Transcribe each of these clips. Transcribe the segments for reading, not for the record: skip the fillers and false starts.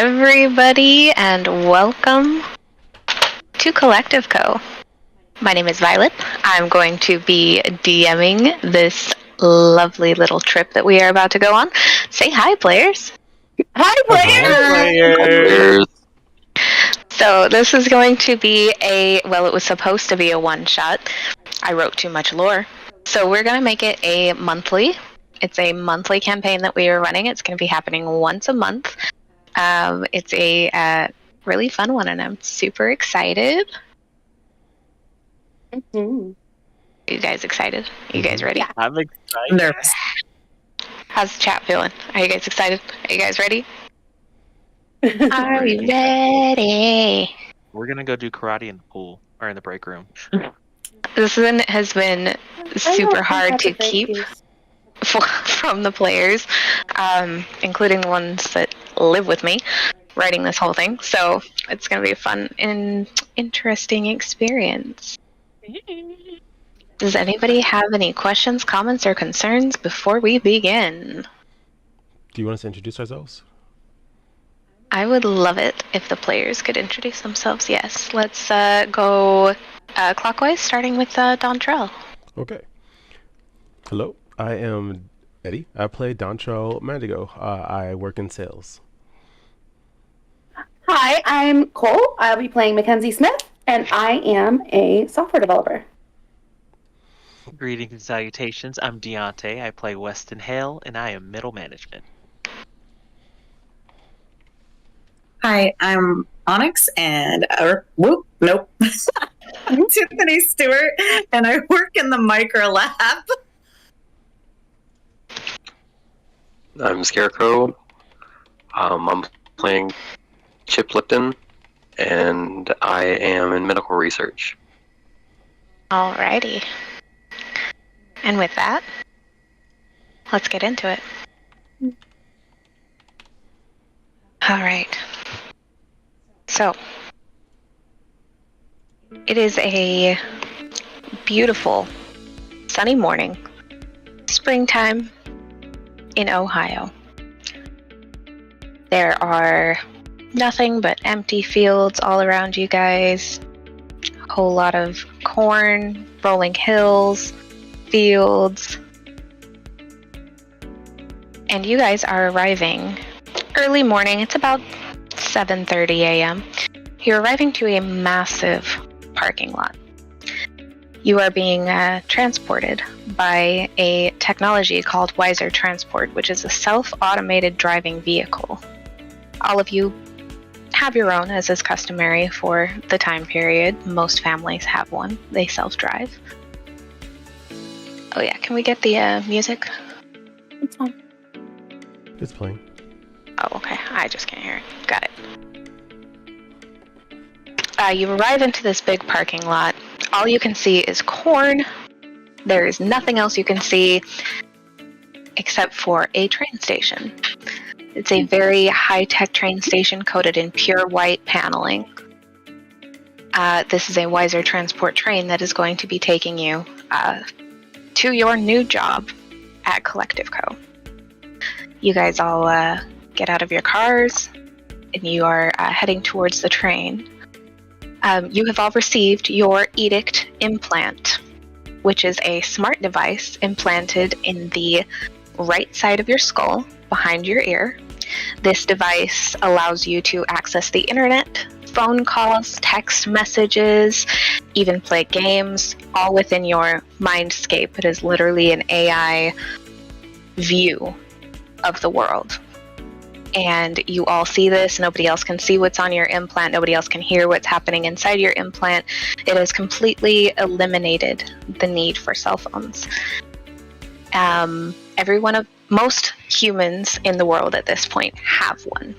everybody, and welcome to Collective Co. My name is Violet. I'm going to be DMing this lovely little trip that we are about to go on. Say hi, players. Hi, players! So this is going to be it was supposed to be a one-shot. I wrote too much lore. So we're going to make it a monthly. It's a monthly campaign that we are running. It's going to be happening once a month. It's a really fun one, and I'm super excited. Mm-hmm. Are you guys excited? Are you guys ready? Yeah. I'm excited. Nervous. How's the chat feeling? Are you guys excited? Are you guys ready? Are you ready? We're gonna go do karate in the pool or in the break room. This one has been super hard to keep from the players, including the ones that live with me, writing this whole thing. So it's going to be a fun and interesting experience. Does anybody have any questions, comments, or concerns before we begin? Do you want us to introduce ourselves? I would love it if the players could introduce themselves. Yes, let's go clockwise, starting with Dontrell. Okay. Hello, I am Eddie. I play Dontrell Mandigo. I work in sales. Hi, I'm Cole. I'll be playing Mackenzie Smith, and I am a software developer. Greetings and salutations. I'm Deontay. I play Weston Hale, and I am middle management. Hi, I'm Onyx, and nope. I'm Tiffany Stewart, and I work in the micro lab. I'm Scarecrow. I'm playing Chip Lipton, and I am in medical research. Alrighty. And with that, let's get into it. Alright. So, it is a beautiful, sunny morning, springtime in Ohio. There are nothing but empty fields all around you guys. A whole lot of corn, rolling hills, fields. And you guys are arriving early morning. It's about 7:30 a.m. You're arriving to a massive parking lot. You are being transported by a technology called Wiser Transport, which is a self-automated driving vehicle. All of you have your own, as is customary for the time period. Most families have one. They self-drive. Oh yeah, can we get the music? It's fine. It's playing. Oh, okay. I just can't hear it. Got it. You arrive into this big parking lot. All you can see is corn. There is nothing else you can see except for a train station. It's a very high-tech train station coated in pure white paneling. This is a Wiser Transport train that is going to be taking you to your new job at Collective Co. You guys all get out of your cars, and you are heading towards the train. You have all received your Edict implant, which is a smart device implanted in the right side of your skull, behind your ear. This device allows you to access the internet, phone calls, text messages, even play games, all within your mindscape. It is literally an AI view of the world. And you all see this. Nobody else can see what's on your implant. Nobody else can hear what's happening inside your implant. It has completely eliminated the need for cell phones. Most humans in the world at this point have one.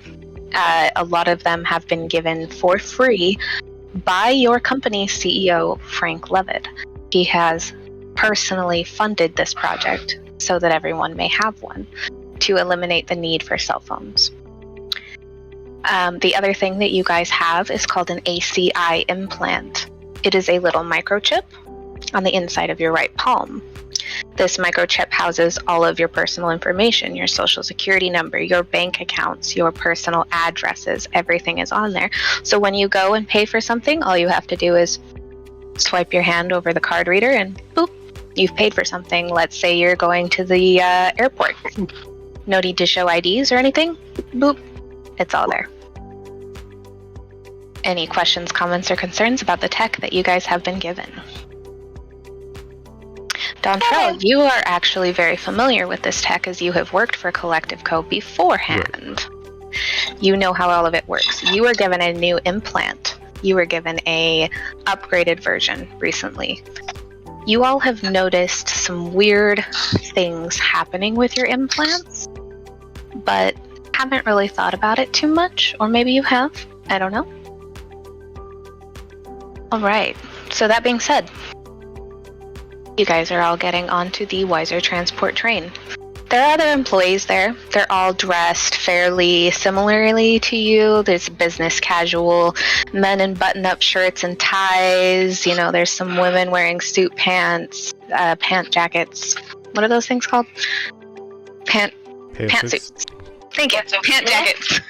A lot of them have been given for free by your company's CEO, Frank Levitt. He has personally funded this project so that everyone may have one, to eliminate the need for cell phones. The other thing that you guys have is called an ACI implant. It is a little microchip on the inside of your right palm. This microchip houses all of your personal information, your social security number, your bank accounts, your personal addresses. Everything is on there. So when you go and pay for something, all you have to do is swipe your hand over the card reader and boop, you've paid for something. Let's say you're going to the airport. No need to show IDs or anything. Boop, it's all there. Any questions, comments, or concerns about the tech that you guys have been given? Dontrell, you are actually very familiar with this tech as you have worked for Collective Co. beforehand. You know how all of it works. You were given a new implant. You were given a upgraded version recently. You all have noticed some weird things happening with your implants, but haven't really thought about it too much, or maybe you have. I don't know. All right. So that being said, you guys are all getting onto the Wiser Transport train. There are other employees there. They're all dressed fairly similarly to you. There's business casual, men in button-up shirts and ties. You know, there's some women wearing suit pants, pant jackets. What are those things called? Pantsuits. Thank you. Pant jackets.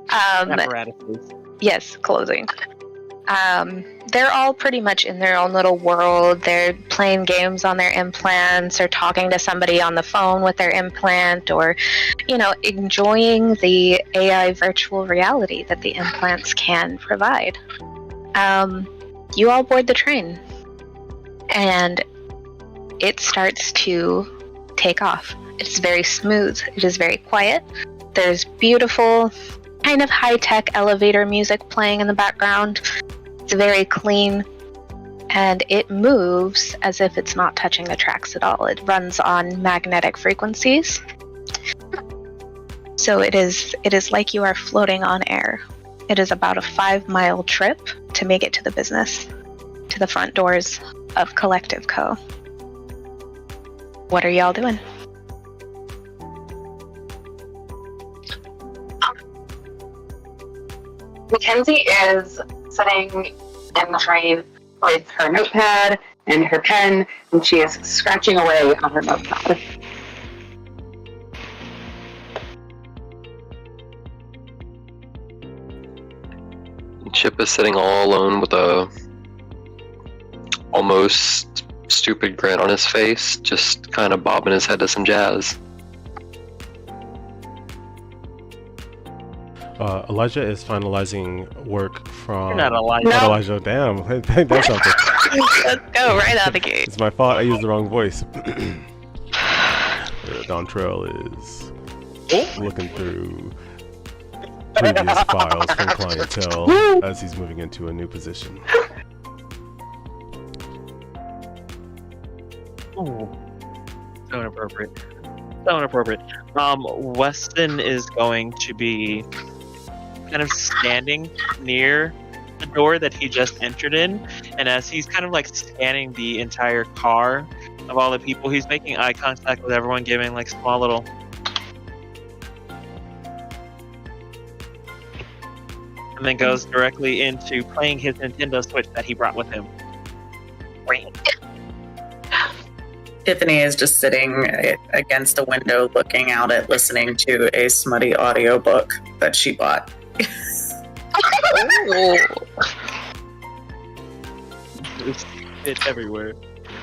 Apparatuses. Yes, clothing. They're all pretty much in their own little world. They're playing games on their implants or talking to somebody on the phone with their implant or, you know, enjoying the AI virtual reality that the implants can provide. You all board the train and it starts to take off. It's very smooth. It is very quiet. There's beautiful, kind of high-tech elevator music playing in the background. It's very clean, and it moves as if it's not touching the tracks at all. It runs on magnetic frequencies. So it is like you are floating on air. It is about a 5-mile trip to make it to the business, to the front doors of Collective Co. What are y'all doing? Mackenzie is sitting in the train with her notepad and her pen, and she is scratching away on her notepad. Chip is sitting all alone with a almost stupid grin on his face, just kind of bobbing his head to some jazz. Elijah is finalizing work from. You're not Elijah. Not Elijah. Damn, that's something. Let's go right out the gate. It's my fault. I used the wrong voice. Dontrell is looking through previous files from clientele as he's moving into a new position. Ooh. So inappropriate. So inappropriate. Weston is going to be kind of standing near the door that he just entered in, and as he's kind of like scanning the entire car of all the people, he's making eye contact with everyone, giving like small little and then goes directly into playing his Nintendo Switch that he brought with him. Tiffany is just sitting against a window looking out at listening to a smutty audiobook that she bought. It's everywhere.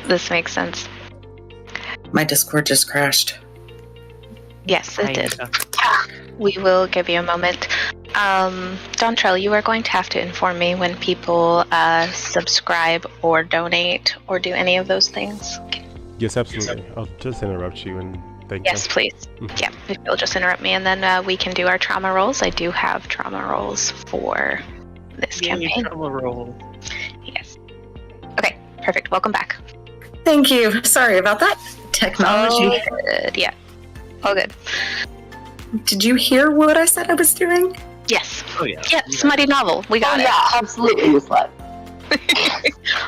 This makes sense. My Discord just crashed. Yes, it did. Kinda. We will give you a moment. Dontrell, you are going to have to inform me when people subscribe or donate or do any of those things. Yes, absolutely. I'll just interrupt you and thank Yes, you. please. Yeah, if you'll just interrupt me and then we can do our trauma rolls. I do have trauma rolls for this campaign. Trauma roll. Yes. Okay, perfect. Welcome back. Thank you. Sorry about that. Technology. Oh, good. Yeah. All good. Did you hear what I said I was doing? Yes. Oh yeah. Yeah, smutty novel. We got it. Yeah, absolutely, you slut.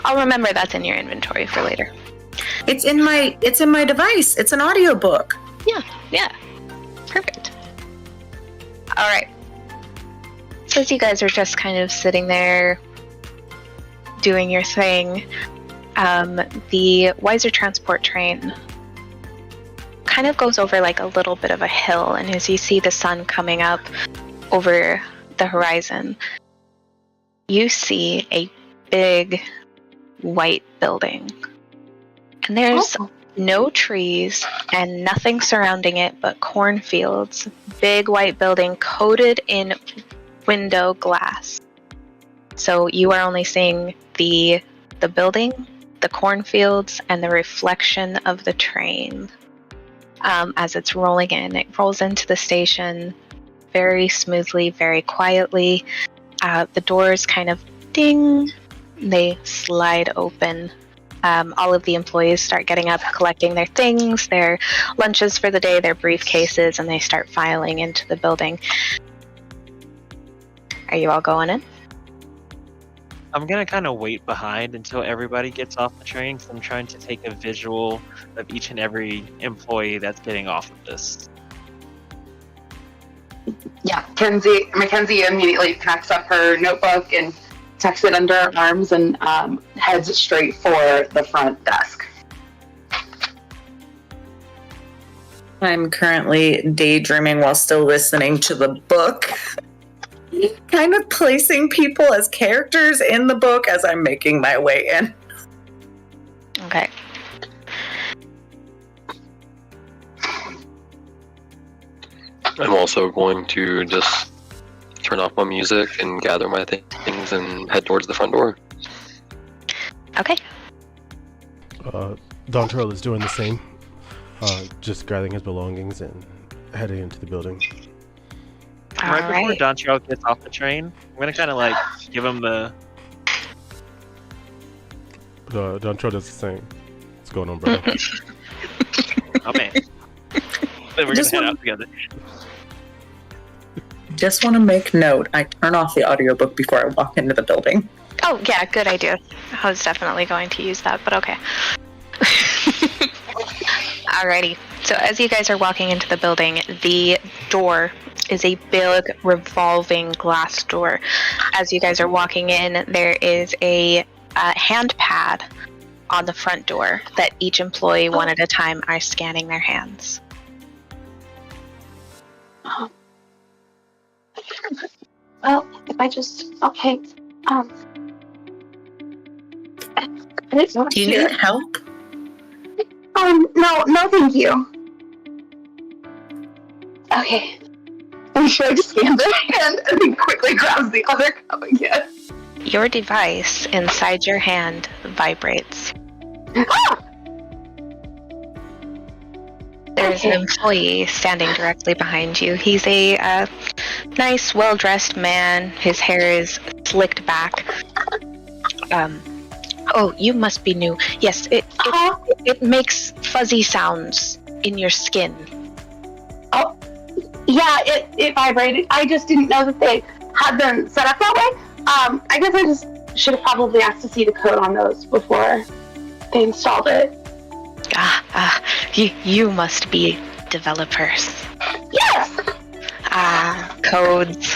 I'll remember that's in your inventory for later. It's in my device. It's an audiobook. Yeah. Perfect. All right. So as you guys are just kind of sitting there doing your thing, The Weiser transport train kind of goes over like a little bit of a hill, and as you see the sun coming up over the horizon, you see a big white building. And there's no trees and nothing surrounding it but cornfields. Big white building coated in window glass. So you are only seeing the building, the cornfields, and the reflection of the train as it's rolling in. It rolls into the station very smoothly, very quietly. The doors kind of ding, they slide open. All of the employees start getting up, collecting their things, their lunches for the day, their briefcases, and they start filing into the building. Are you all going in? I'm gonna kind of wait behind until everybody gets off the train, because I'm trying to take a visual of each and every employee that's getting off of this. Yeah, Mackenzie immediately packs up her notebook and tucks it under her arms and heads straight for the front desk. I'm currently daydreaming while still listening to the book. Kind of placing people as characters in the book as I'm making my way in. Okay. I'm also going to just turn off my music and gather my things and head towards the front door. Okay. Dontrell is doing the same. Just gathering his belongings and heading into the building. Right before Dontrell gets off the train, I'm gonna kind of like give him the. Dontrell does the same. What's going on, bro? Oh man. Then we're gonna head out together. Just want to make note, I turn off the audiobook before I walk into the building. Oh, yeah, good idea. I was definitely going to use that, but okay. Alrighty. So as you guys are walking into the building, the door is a big revolving glass door. As you guys are walking in, there is a hand pad on the front door that each employee one at a time are scanning their hands. Well, if I just okay. Do you need help? No, thank you. Okay. And she scans her hand and then quickly grabs the other cup again. Your device inside your hand vibrates. There's an employee standing directly behind you. He's a nice, well-dressed man. His hair is slicked back. Oh, you must be new. Yes, it makes fuzzy sounds in your skin. Oh, yeah, it vibrated. I just didn't know that they had them set up that way. I guess I just should have probably asked to see the code on those before they installed it. You must be developers. Yes! Codes.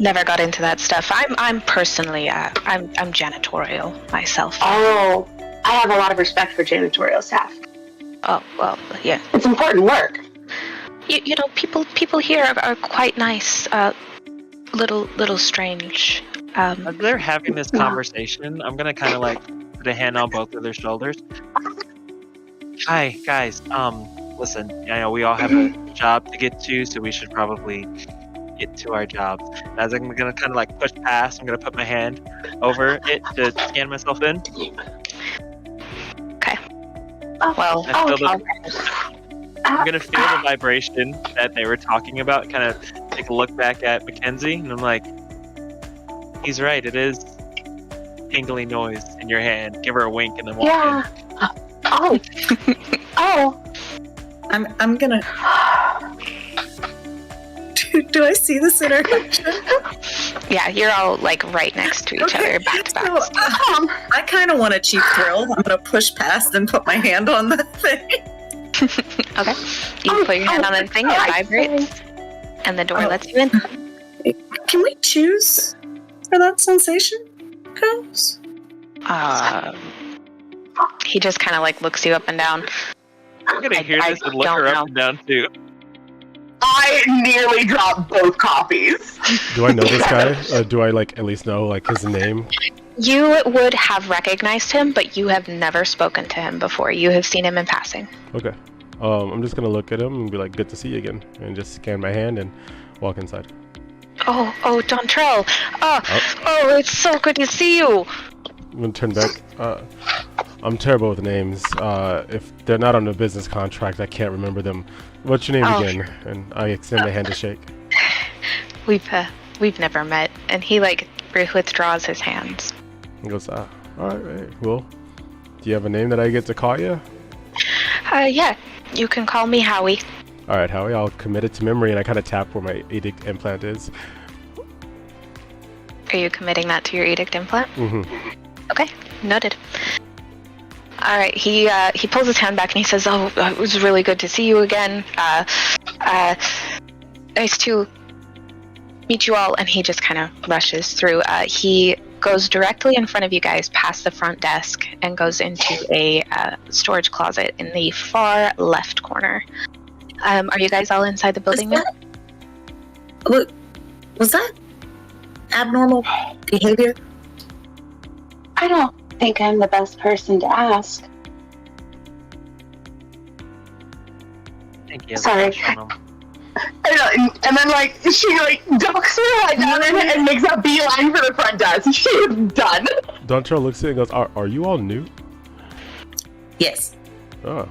Never got into that stuff. I'm personally, I'm janitorial myself. Oh, I have a lot of respect for janitorial staff. Oh, well, yeah. It's important work. You know, people here are quite nice. Little strange. As they're having this conversation, I'm gonna kind of like put a hand on both of their shoulders. Hi, guys. Listen, I know we all have a job to get to, so we should probably get to our jobs. As I'm gonna kind of like push past, I'm gonna put my hand over it to scan myself in. Okay. Well, I'm gonna feel the vibration that they were talking about. Kind of take a look back at Mackenzie, and I'm like, he's right. It is tingly noise in your hand. Give her a wink, and then walk in. Oh. I'm gonna. Do I see this interaction? Yeah, you're all like right next to each other, back to back. So, I kind of want a cheap thrill. I'm gonna push past and put my hand on the thing. Okay. You put your hand on the thing, it vibrates, and the door lets you in. Can we choose where that sensation goes? He just kind of like looks you up and down. I'm gonna hear I this and look don't her know. up and down too. I nearly dropped both copies. Do I know this guy? Do I like at least know like his name? You would have recognized him, but you have never spoken to him before. You have seen him in passing. Okay. I'm just gonna look at him and be like, "Good to see you again," and just scan my hand and walk inside. Oh, Dontrell. Oh, it's so good to see you. I'm gonna turn back. I'm terrible with names. If they're not on a business contract, I can't remember them. What's your name again? And I extend my hand to shake. We've never met, and he like withdraws his hands. He goes, all right, well, do you have a name that I get to call you? Yeah, you can call me Howie. All right, Howie, I'll commit it to memory, and I kind of tap where my edict implant is. Are you committing that to your edict implant? Mm-hmm. Okay, noted. All right, he pulls his hand back and he says, "Oh, it was really good to see you again. Nice to meet you all." And he just kind of rushes through. He goes directly in front of you guys, past the front desk, and goes into a storage closet in the far left corner. Are you guys all inside the building now? Was that abnormal behavior? I don't think I'm the best person to ask. Thank you. Sorry. And then, like, she, like, ducks her head down and makes a beeline for the front desk. She's done. Dontrell looks at it and goes, are you all new? Yes. Oh.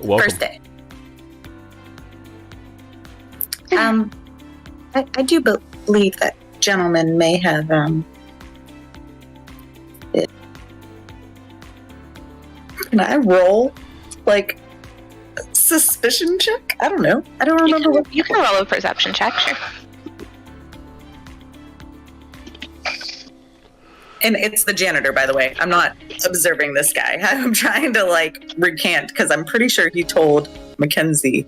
Welcome. First day. I do believe that gentleman may have Can I roll like suspicion check? I don't know. I don't remember You can roll a perception check, sure. And it's the janitor, by the way. I'm not observing this guy. I'm trying to like recant because I'm pretty sure he told Mackenzie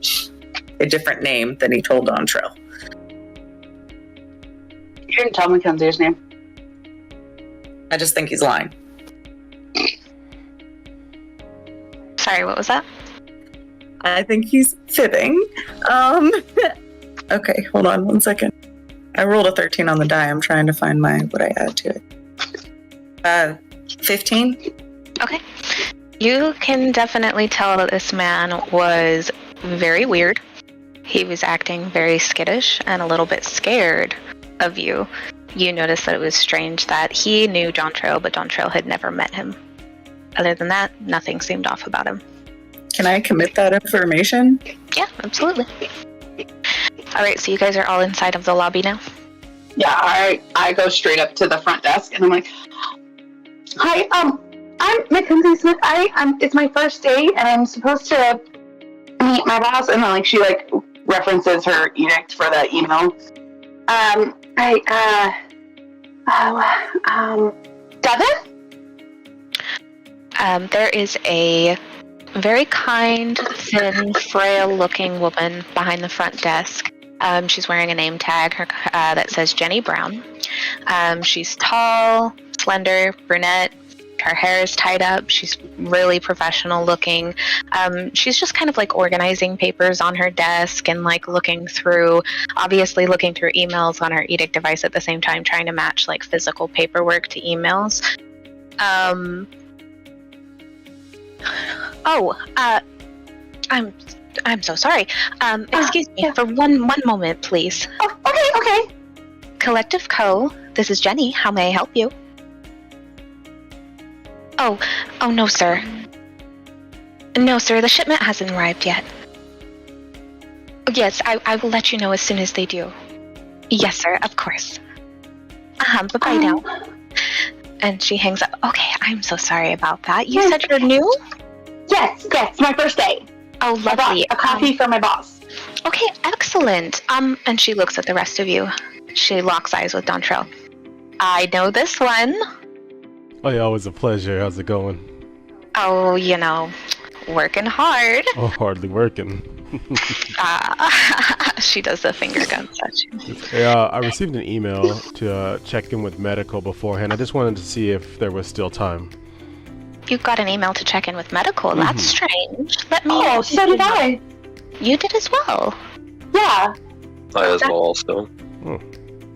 a different name than he told Dontrell. You didn't tell Mackenzie's name. I just think he's lying. Sorry, what was that? I think he's fibbing. Okay, hold on 1 second. I rolled a 13 on the die. I'm trying to find what I add to it. 15. Okay. You can definitely tell that this man was very weird. He was acting very skittish and a little bit scared of you. You noticed that it was strange that he knew Dontrell, but Dontrell had never met him. Other than that, nothing seemed off about him. Can I commit that information? Yeah, absolutely. All right, so you guys are all inside of the lobby now? Yeah, I go straight up to the front desk and I'm like, "Hi, I'm Mackenzie Smith. It's my first day and I'm supposed to meet my boss." And then like she like references her edict for the email. Devin? There is a very kind, thin, frail-looking woman behind the front desk. She's wearing a name tag that says Jenny Brown. She's tall, slender, brunette. Her hair is tied up. She's really professional looking. She's just kind of like organizing papers on her desk and like looking through emails on her edict device at the same time, trying to match like physical paperwork to emails. I'm so sorry. Excuse me for one moment, please. Oh, okay. Collective Co. This is Jenny. How may I help you? Oh, no, sir. No, sir, the shipment hasn't arrived yet. Yes, I will let you know as soon as they do. Yes, sir, of course. Bye-bye now. And she hangs up. Okay, I'm so sorry about that. You said you're new? Yes, my first day. Oh, I brought lovely. a coffee for my boss. Okay, excellent. And she looks at the rest of you. She locks eyes with Dontrell. I know this one. Oh yeah, always a pleasure. How's it going? Oh, working hard. Oh, hardly working. She does the finger gun touch. Yeah, I received an email to check in with medical beforehand. I just wanted to see if there was still time. you got an email to check in with medical. That's strange. Let me. Oh, so did I. You did as well. Yeah. I as well also.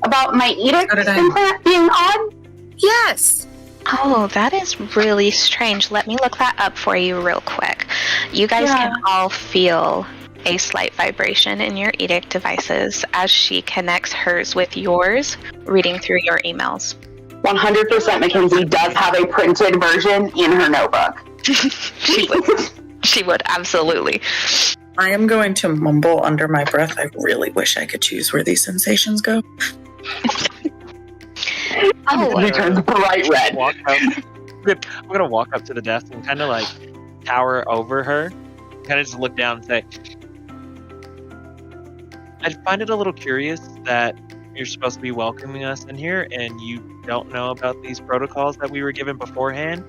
About my edict So did I. implant being on? Yes. Oh, that is really strange. Let me look that up for you real quick. You guys can all feel a slight vibration in your edict devices as she connects hers with yours, reading through your emails. 100% Mackenzie does have a printed version in her notebook. She would. She would, absolutely. I am going to mumble under my breath. I really wish I could choose where these sensations go. Oh, It turns bright red. I'm gonna walk up to the desk and kind of like tower over her, kind of just look down and say, I find it a little curious that you're supposed to be welcoming us in here and you don't know about these protocols that we were given beforehand.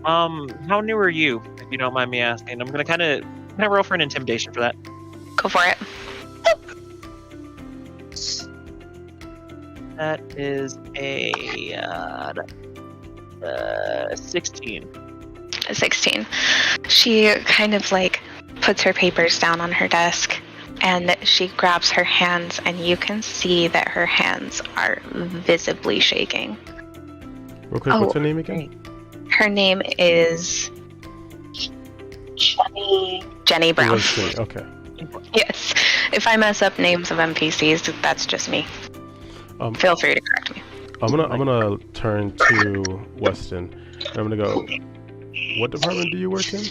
How new are you, if you don't mind me asking? I'm gonna kind of roll for an intimidation for that. go for it. That is a 16. 16. She kind of like puts her papers down on her desk and she grabs her hands, and you can see that her hands are visibly shaking. Real quick, what's her name again? Her name is Jenny Brown. Wednesday, okay. Yes. If I mess up names of NPCs, that's just me. Feel free to correct me. I'm gonna turn to Weston. And I'm gonna go. What department do you work in?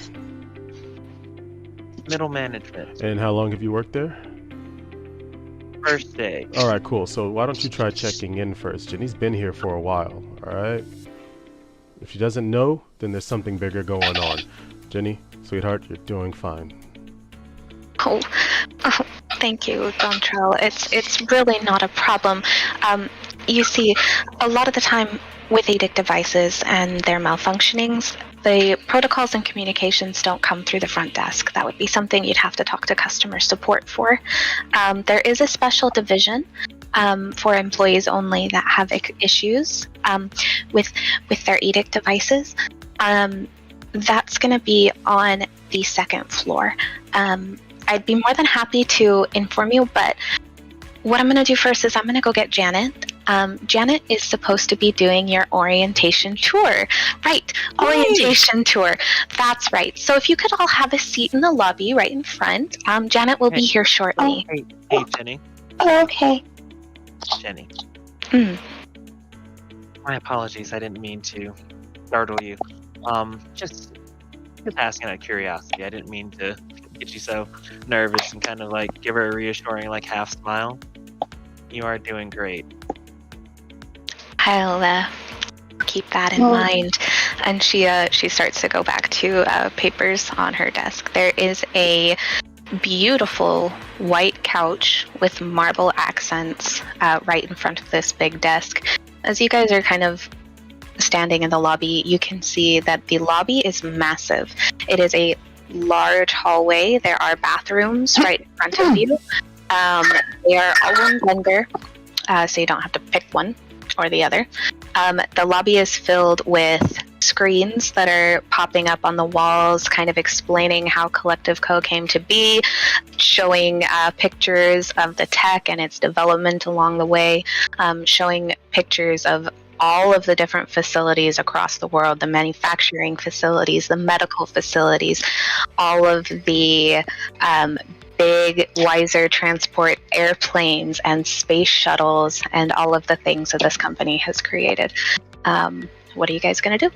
Middle management. And how long have you worked there? First day. All right, cool. So why don't you try checking in first? Jenny's been here for a while. All right. If she doesn't know, then there's something bigger going on. Jenny, sweetheart, you're doing fine. Oh, thank you, Dontrell. It's really not a problem. You see, a lot of the time with edict devices and their malfunctionings, the protocols and communications don't come through the front desk. That would be something you'd have to talk to customer support for. There is a special division for employees only that have issues with their edict devices. That's going to be on the second floor. I'd be more than happy to inform you, but what I'm going to do first is I'm going to go get Janet. Janet is supposed to be doing your orientation tour. Right, orientation tour. That's right. So if you could all have a seat in the lobby right in front, Janet will be here shortly. Hey, Jenny. Oh, okay. Jenny. Mm. My apologies. I didn't mean to startle you. Just asking out of curiosity. I didn't mean to get you so nervous and kind of like give her a reassuring like half smile. You are doing great. I'll keep that in mind. And she starts to go back to papers on her desk. There is a beautiful white couch with marble accents right in front of this big desk. As you guys are kind of standing in the lobby, you can see that the lobby is massive. It is a large hallway. There are bathrooms right in front of you. They are all one vendor, so you don't have to pick one or the other. The lobby is filled with screens that are popping up on the walls, kind of explaining how Collective Co came to be, showing pictures of the tech and its development along the way, showing pictures of all of the different facilities across the world, the manufacturing facilities, the medical facilities, all of the big Wiser transport airplanes and space shuttles, and all of the things that this company has created. What are you guys going to do?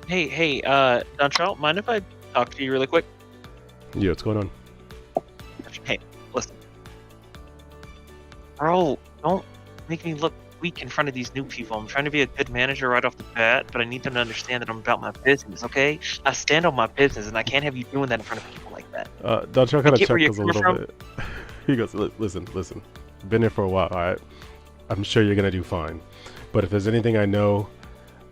Hey, Dontrell, mind if I talk to you really quick? Yeah, what's going on? Hey, listen. Bro, don't make me look weak in front of these new people. I'm trying to be a good manager right off the bat, but I need them to understand that I'm about my business, okay? I stand on my business, and I can't have you doing that in front of people like that. Dontrell kind of Get where you're chuckles a coming little bit. He goes, listen. Been here for a while, all right? I'm sure you're going to do fine. But if there's anything I know,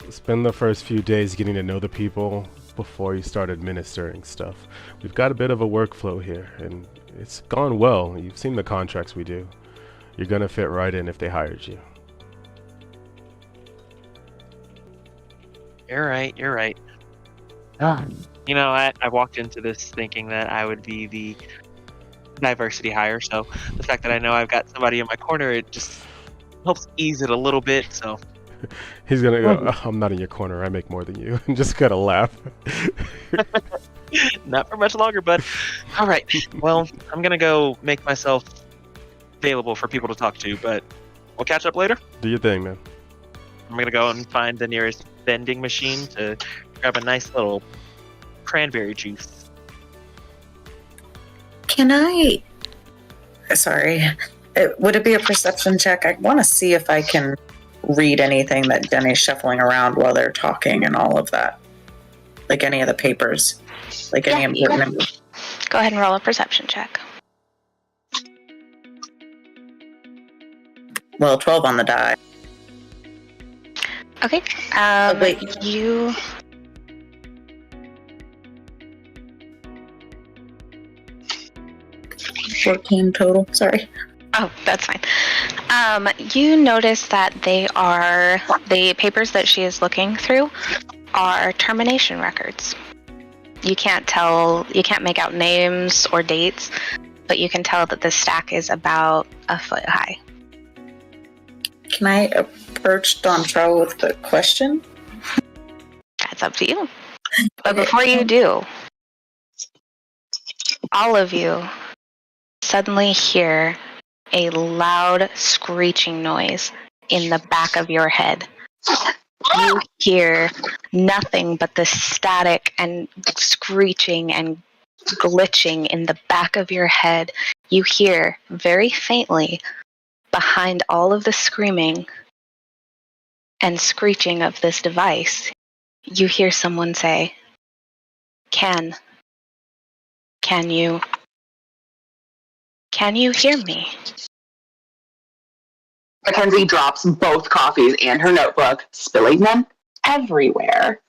spend the first few days getting to know the people before you start administering stuff. We've got a bit of a workflow here, and it's gone well. You've seen the contracts we do. You're going to fit right in if they hired you. You're right. You're right. You know, I walked into this thinking that I would be the diversity hire, so the fact that I know I've got somebody in my corner, it just helps ease it a little bit. So He's gonna go, "Oh, I'm not in your corner. I make more than you," and just kind of laugh. not for much longer, bud. All right. Well, I'm gonna go make myself available for people to talk to, but we'll catch up later. Do your thing, man. I'm gonna go and find the nearest vending machine to grab a nice little cranberry juice. Can I? Sorry. Would it be a perception check? I want to see if I can read anything that Denny's shuffling around while they're talking and all of that. Like any of the papers. Like any important. Go ahead and roll a perception check. Well, 12 on the die. Okay. wait. You. 14 total. Sorry. Oh, that's fine. You notice that the papers that she is looking through are termination records. You can't make out names or dates, but you can tell that the stack is about a foot high. Can I approach Dontrell with the question? That's up to you. But before you do, all of you suddenly hear a loud screeching noise in the back of your head. You hear nothing but the static and screeching and glitching in the back of your head. You hear very faintly behind all of the screaming and screeching of this device, you hear someone say, Can you hear me? Mackenzie drops both coffees and her notebook, spilling them everywhere,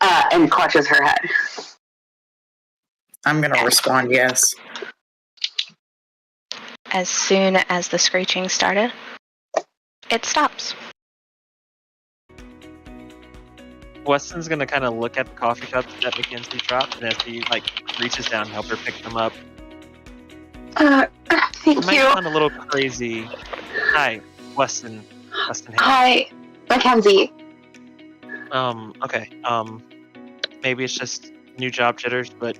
and clutches her head. I'm going to respond yes. As soon as the screeching started, it stops. Weston's gonna kind of look at the coffee cups that Mackenzie dropped, and as he reaches down to help her pick them up, Thank it might you. sound a little crazy. Hi, Weston. Weston. Hale. Hi, Mackenzie. Okay. Maybe it's just new job jitters, but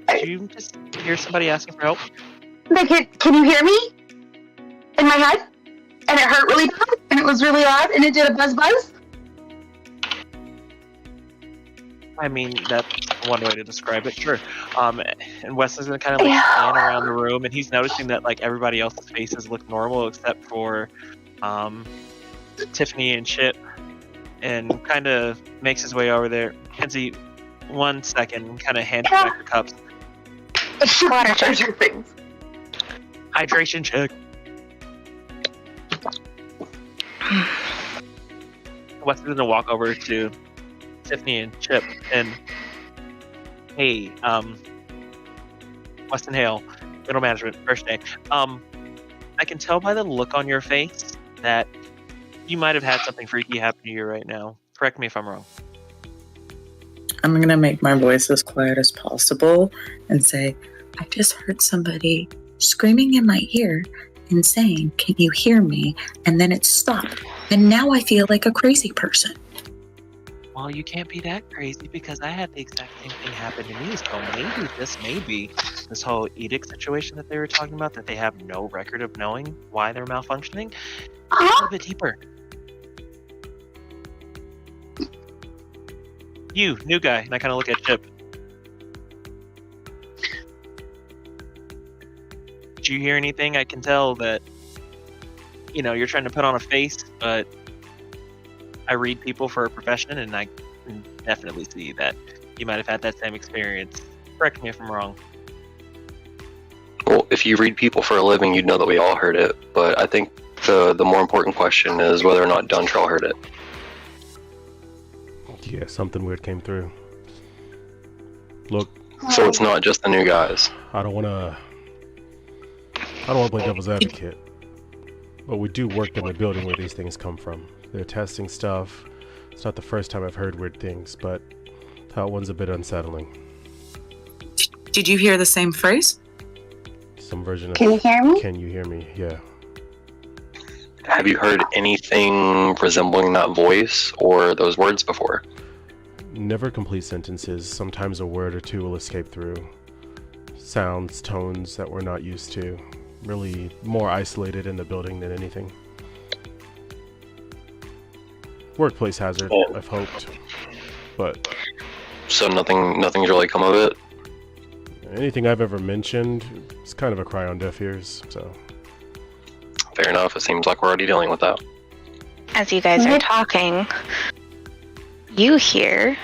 did you just hear somebody asking for help? Can you hear me? In my head? And it hurt really bad, and it was really loud, and it did a buzz. I mean, that's one way to describe it, sure. And Weston's gonna kind of scan around the room, and he's noticing that everybody else's faces look normal except for Tiffany and Chip, and kind of makes his way over there. Kenzie, 1 second, kind of hands back the cups. Water check. Things. Hydration check. Weston's gonna walk over to Tiffany and Chip and, hey, Weston Hale, middle management, first day. I can tell by the look on your face that you might have had something freaky happen to you right now. Correct me if I'm wrong. I'm going to make my voice as quiet as possible and say, I just heard somebody screaming in my ear and saying, can you hear me? And then it stopped. And now I feel like a crazy person. Well, you can't be that crazy because I had the exact same thing happen to me. So maybe this may be this whole edict situation that they were talking about, that they have no record of knowing why they're malfunctioning. A little bit deeper. You, new guy. And I kind of look at Chip. Did you hear anything? I can tell that, you're trying to put on a face, but I read people for a profession, and I can definitely see that you might have had that same experience. Correct me if I'm wrong. Well, if you read people for a living, you'd know that we all heard it. But I think the more important question is whether or not Dontrell heard it. Yeah, something weird came through. Look, So it's not just the new guys. I don't want to play devil's advocate, but we do work in the building where these things come from. They're testing stuff. It's not the first time I've heard weird things, but that one's a bit unsettling. Did you hear the same phrase? Some version of Can you hear me? "Can you hear me?" Yeah. Have you heard anything resembling that voice or those words before? Never complete sentences. Sometimes a word or two will escape through. Sounds, tones that we're not used to. Really more isolated in the building than anything. Workplace hazard, Yeah. I've hoped. But So nothing's really come of it. anything I've ever mentioned, it's kind of a cry on deaf ears, so. Fair enough. It seems like we're already dealing with that. As you guys are talking, you hear,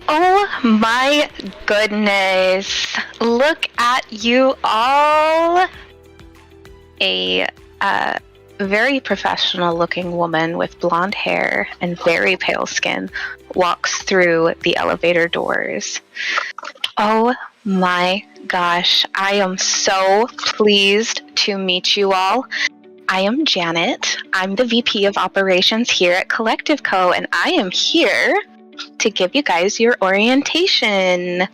oh my goodness, look at you all. A very professional looking woman with blonde hair and very pale skin walks through the elevator doors. Oh my gosh, I am so pleased to meet you all. I am Janet. I'm the VP of Operations here at Collective Co, and I am here to give you guys your orientation.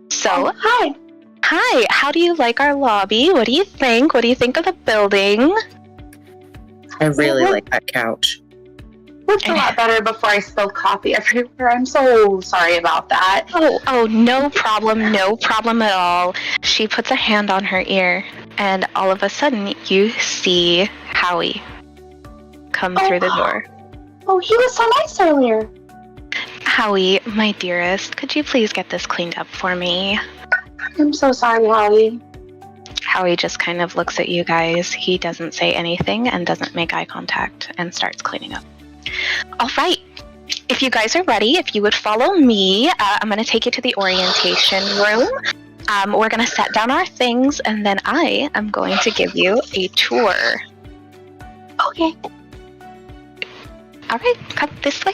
So, Hi. hi, how do you like our lobby? What do you think? What do you think of the building? I really like that couch. Looked a lot better before I spilled coffee everywhere. I'm so sorry about that. Oh, no problem at all. She puts a hand on her ear, and all of a sudden, you see Howie come through the door. Oh, he was so nice earlier. Howie, my dearest, could you please get this cleaned up for me? I'm so sorry, Howie. Howie just kind of looks at you guys. He doesn't say anything and doesn't make eye contact and starts cleaning up. All right. If you guys are ready, if you would follow me, I'm going to take you to the orientation room. We're going to set down our things, and then I am going to give you a tour. Okay. All right, come this way.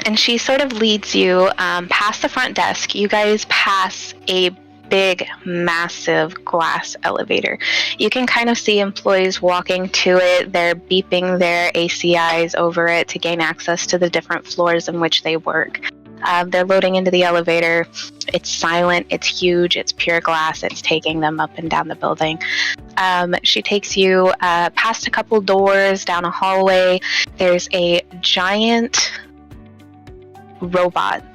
And she sort of leads you past the front desk. You guys pass a big, massive glass elevator. You can kind of see employees walking to it. They're beeping their ACIs over it to gain access to the different floors in which they work. They're loading into the elevator. It's silent, it's huge, it's pure glass. It's taking them up and down the building. She takes you past a couple doors, down a hallway. There's a giant robot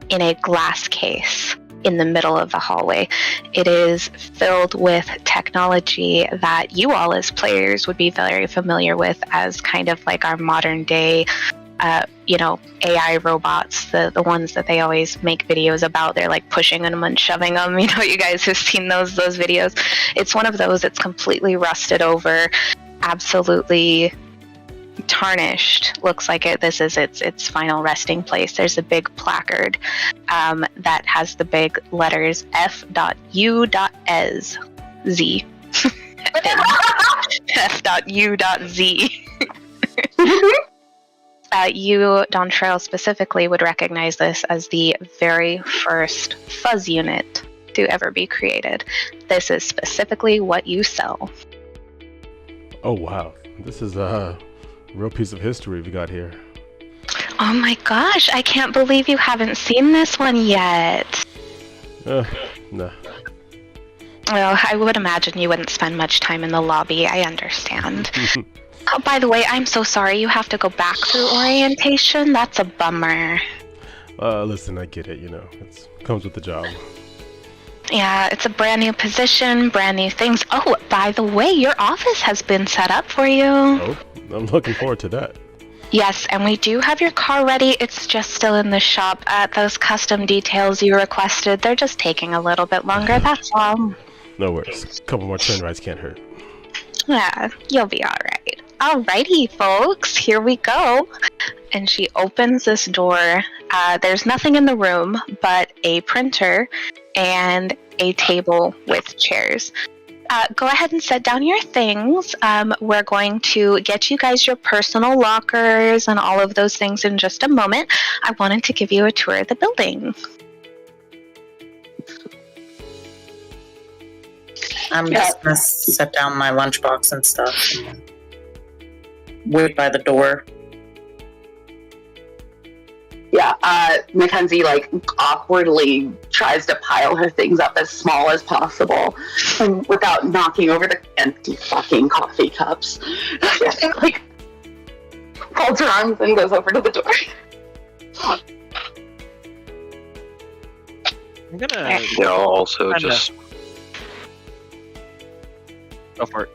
in a glass case in the middle of the hallway. It is filled with technology that you all as players would be very familiar with as kind of like our modern day AI robots, the ones that they always make videos about. They're like pushing them and shoving them. You know, you guys have seen those videos. It's one of those. It's completely rusted over, absolutely tarnished. Looks like this is its final resting place. There's a big placard that has the big letters F.U.S. Z. F.U.Z. You, Dontrell, specifically would recognize this as the very first fuzz unit to ever be created. This is specifically what you sell. Oh wow, this is a real piece of history we got here. Oh my gosh, I can't believe you haven't seen this one yet. Nah. Well, I would imagine you wouldn't spend much time in the lobby. I understand. Oh, by the way, I'm so sorry you have to go back through orientation. That's a bummer. Listen, I get it, it comes with the job. Yeah, it's a brand new position, brand new things. Oh, by the way, your office has been set up for you. Oh, I'm looking forward to that. Yes, and we do have your car ready. It's just still in the shop. Those custom details you requested, they're just taking a little bit longer, that's all. No worries. A couple more train rides can't hurt. Yeah, you'll be alright. Alrighty, folks, here we go. And she opens this door. There's nothing in the room but a printer and a table with chairs. Go ahead and set down your things. We're going to get you guys your personal lockers and all of those things in just a moment. I wanted to give you a tour of the building. I'm just going to set down my lunchbox and stuff. And wait by the door Mackenzie like awkwardly tries to pile her things up as small as possible without knocking over the empty fucking coffee cups. Like folds her arms and goes over to the door. I'm gonna Yeah, I'll also Kinda. just go for it.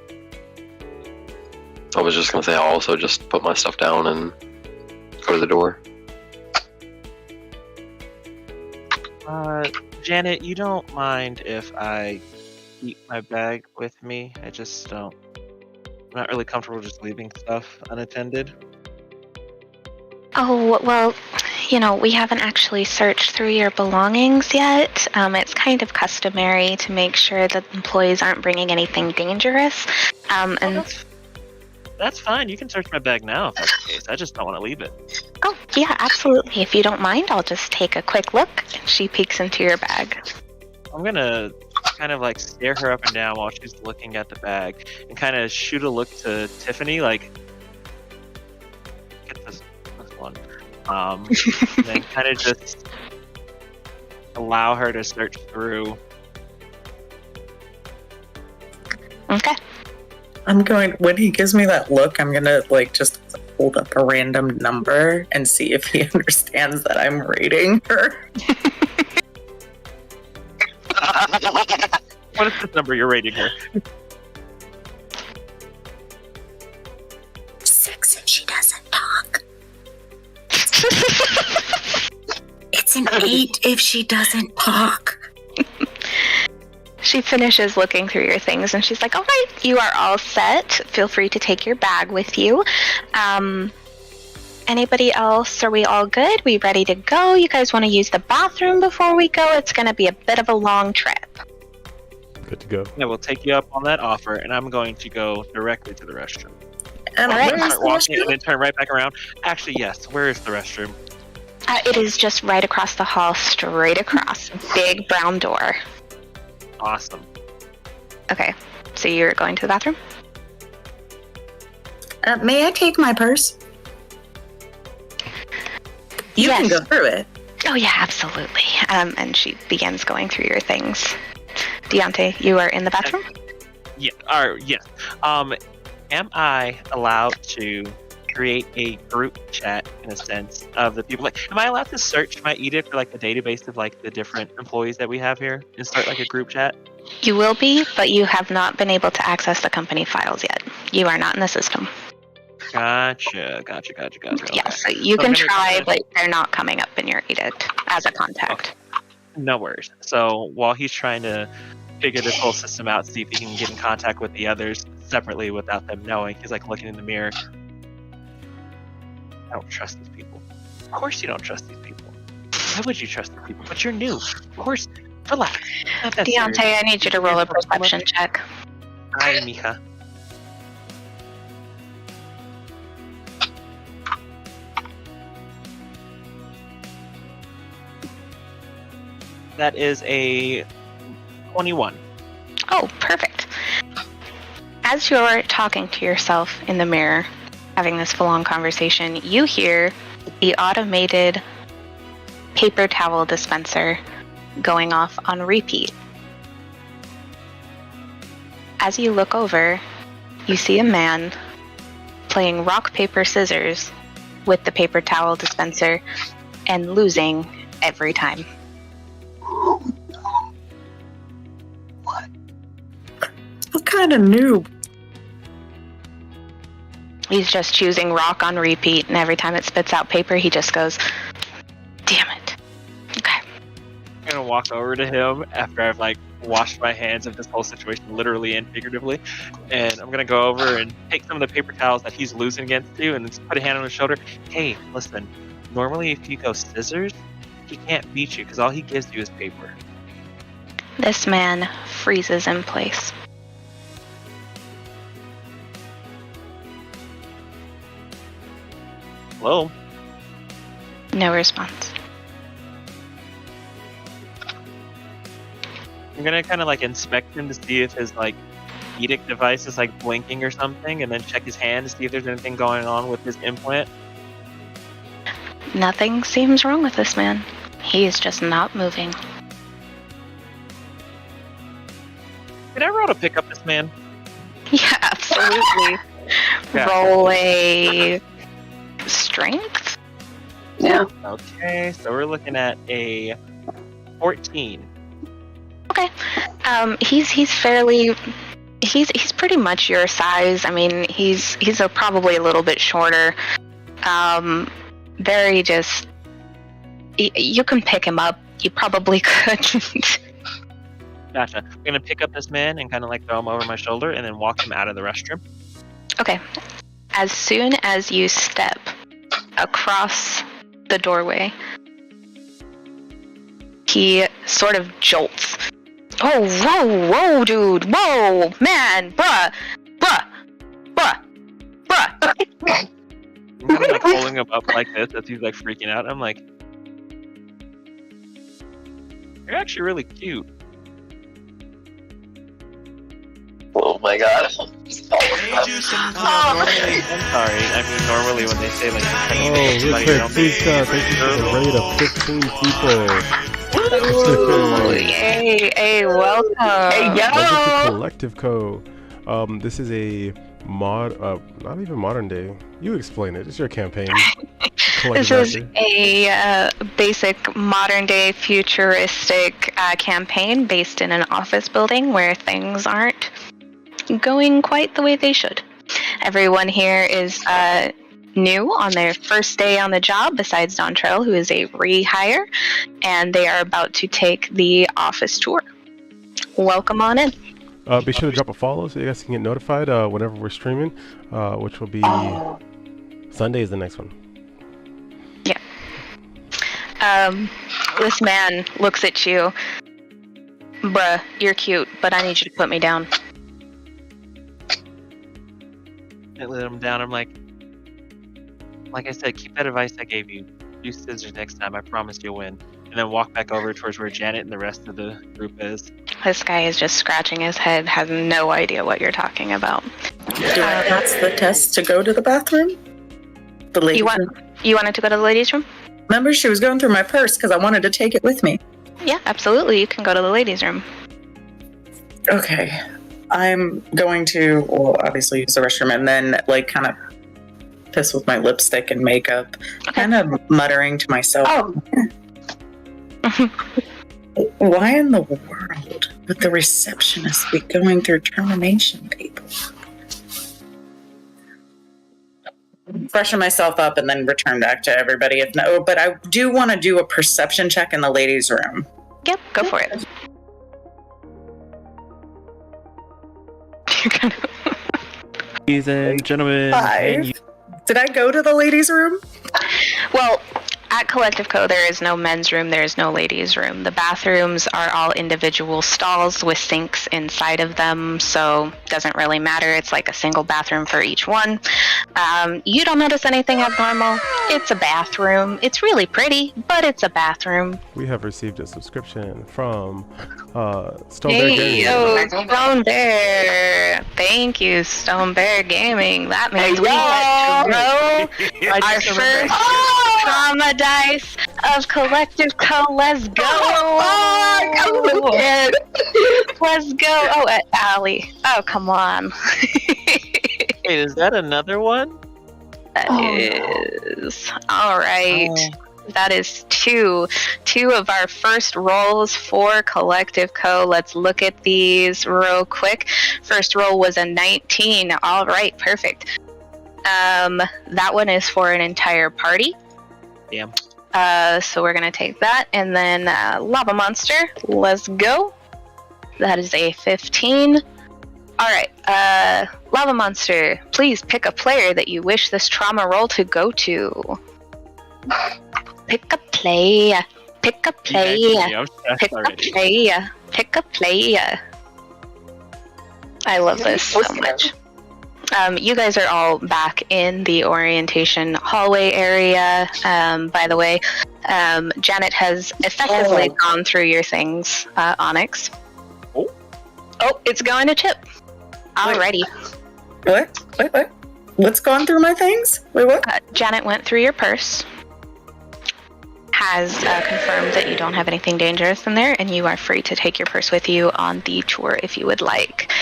I was just gonna say I'll also just put my stuff down and go to the door. Janet, you don't mind if I keep my bag with me? I just don't. I'm not really comfortable just leaving stuff unattended. Oh, well, we haven't actually searched through your belongings yet. It's kind of customary to make sure that employees aren't bringing anything dangerous. And That's fine. You can search my bag now if that's the case. I just don't want to leave it. oh, yeah, absolutely. If you don't mind, I'll just take a quick look. And she peeks into your bag. I'm gonna kind of like stare her up and down while she's looking at the bag and kind of shoot a look to Tiffany, like, get this one. And then kind of just allow her to search through. Okay. When he gives me that look, I'm gonna like just hold up a random number and see if he understands that I'm rating her. What is this number you're rating her? 6 if she doesn't talk. It's an 8 if she doesn't talk. She finishes looking through your things and she's like, all right, you are all set. Feel free to take your bag with you. Anybody else? Are we all good? We ready to go? You guys want to use the bathroom before we go? It's going to be a bit of a long trip. Good to go. I will take you up on that offer, and I'm going to go directly to the restroom. And All right. where's Start the walking and restroom? then turn right back around. Actually, yes. Where is the restroom? It is just right across the hall, straight across. Big brown door. Awesome. Okay, so you're going to the bathroom? May I take my purse? You can Yes. go through it. Oh, yeah, absolutely. And she begins going through your things. Deontay, you are in the bathroom? Yeah. Yes. Am I allowed to create a group chat in a sense of the people? Like, am I allowed to search my edict for like the database of like the different employees that we have here and start like a group chat? You will be, but you have not been able to access the company files yet. You are not in the system. Gotcha. Yeah, Okay. so you So can I'm gonna- try, but they're not coming up in your edict as a contact. No worries. So while he's trying to figure this whole system out, see if he can get in contact with the others separately without them knowing, he's like looking in the mirror. I don't trust these people. Of course you don't trust these people. Why would you trust these people? But you're new. Of course. Relax. Not that serious. Deontay, I need you to roll a perception check. Hi, mija. That is a 21. Oh, perfect. As you're talking to yourself in the mirror, having this full-on conversation, you hear the automated paper towel dispenser going off on repeat. As you look over, you see a man playing rock, paper, scissors with the paper towel dispenser and losing every time. What kind of noob? He's just choosing rock on repeat, and every time it spits out paper, he just goes, damn it. Okay. I'm gonna walk over to him after I've like washed my hands of this whole situation, literally and figuratively, and I'm gonna go over and take some of the paper towels that he's losing against you, and just put a hand on his shoulder. Hey, listen. Normally, if you go scissors, he can't beat you because all he gives you is paper. This man freezes in place. Hello. No response. I'm gonna kind of like inspect him to see if his like edict device is like blinking or something, and then check his hand to see if there's anything going on with his implant. Nothing seems wrong with this man. He is just not moving. Can I roll to pick up this man? Yeah, absolutely. Yeah. Roll a strength. Yeah. Okay, so we're looking at a 14. Okay. He's fairly. He's pretty much your size. I mean, he's probably a little bit shorter. Very just. You can pick him up. You probably couldn't. Gotcha. I'm gonna pick up this man and kind of like throw him over my shoulder and then walk him out of the restroom. Okay. As soon as you step across the doorway, he sort of jolts. Oh, whoa, dude, whoa, man, bruh. I'm kind of like pulling him up like this as he's like freaking out. I'm like, you're actually really cute. Oh my god. I'm sorry. I mean, normally when they say like, Oh, Richard, please, thank you for the raid of 15 people. Ooh, yay, hey, welcome. Hey, yo! Welcome to Collective Co. This is a not even modern day. You explain it. It's your campaign. This is a basic modern day futuristic campaign based in an office building where things aren't going quite the way they should. Everyone here is new on their first day on the job, besides Dontrell, who is a rehire, and they are about to take the office tour. Welcome on in. Be sure to drop a follow so you guys can get notified whenever we're streaming, which will be Sunday is the next one. This man looks at you. Bruh, you're cute, but I need you to put me down. I let him down. I'm like I said, keep that advice I gave you. Use scissors next time. I promise you'll win. And then walk back over towards where Janet and the rest of the group is. This guy is just scratching his head, has no idea what you're talking about. Do I pass the test to go to the bathroom? The ladies' room? You wanted to go to the ladies' room? Remember, she was going through my purse because I wanted to take it with me. Yeah, absolutely. You can go to the ladies' room. Okay. I'm going to, well, obviously use the restroom and then, like, kind of piss with my lipstick and makeup, kind of muttering to myself. Oh. Why in the world would the receptionist be going through termination papers? Freshen myself up and then return back to everybody if no, but I do want to do a perception check in the ladies' room. Yep, go for it. Ladies and gentlemen. 5. Did I go to the ladies' room? Well, at Collective Co, there is no men's room, there is no ladies' room. The bathrooms are all individual stalls with sinks inside of them, so it doesn't really matter. It's like a single bathroom for each one. You don't notice anything abnormal. It's a bathroom. It's really pretty, but it's a bathroom. We have received a subscription from Stone Bear Hey, Gaming. yo, Stone Bear. Thank you, Stone Bear Gaming. That means we get to roll our first trauma dice of Collective Co. Let's go. Let's go. Oh, Allie. Oh, come on. Wait, is that another one? That is. All right. That is two of our first rolls for Collective Co. Let's look at these real quick. First roll was a 19. All right, perfect. That one is for an entire party. Damn. So we're gonna take that, and then Lava Monster. Let's go. That is a 15. All right, Lava Monster, please pick a player that you wish this trauma roll to go to. Pick a player. Pick a player. Pick a player. Pick a player. I love this so much. You guys are all back in the orientation hallway area. By the way, Janet has effectively gone through your things, Onyx. Oh, it's going to Chip. Alrighty. What? What's gone through my things? Wait, what? Janet went through your purse. has confirmed that you don't have anything dangerous in there, and you are free to take your purse with you on the tour if you would like.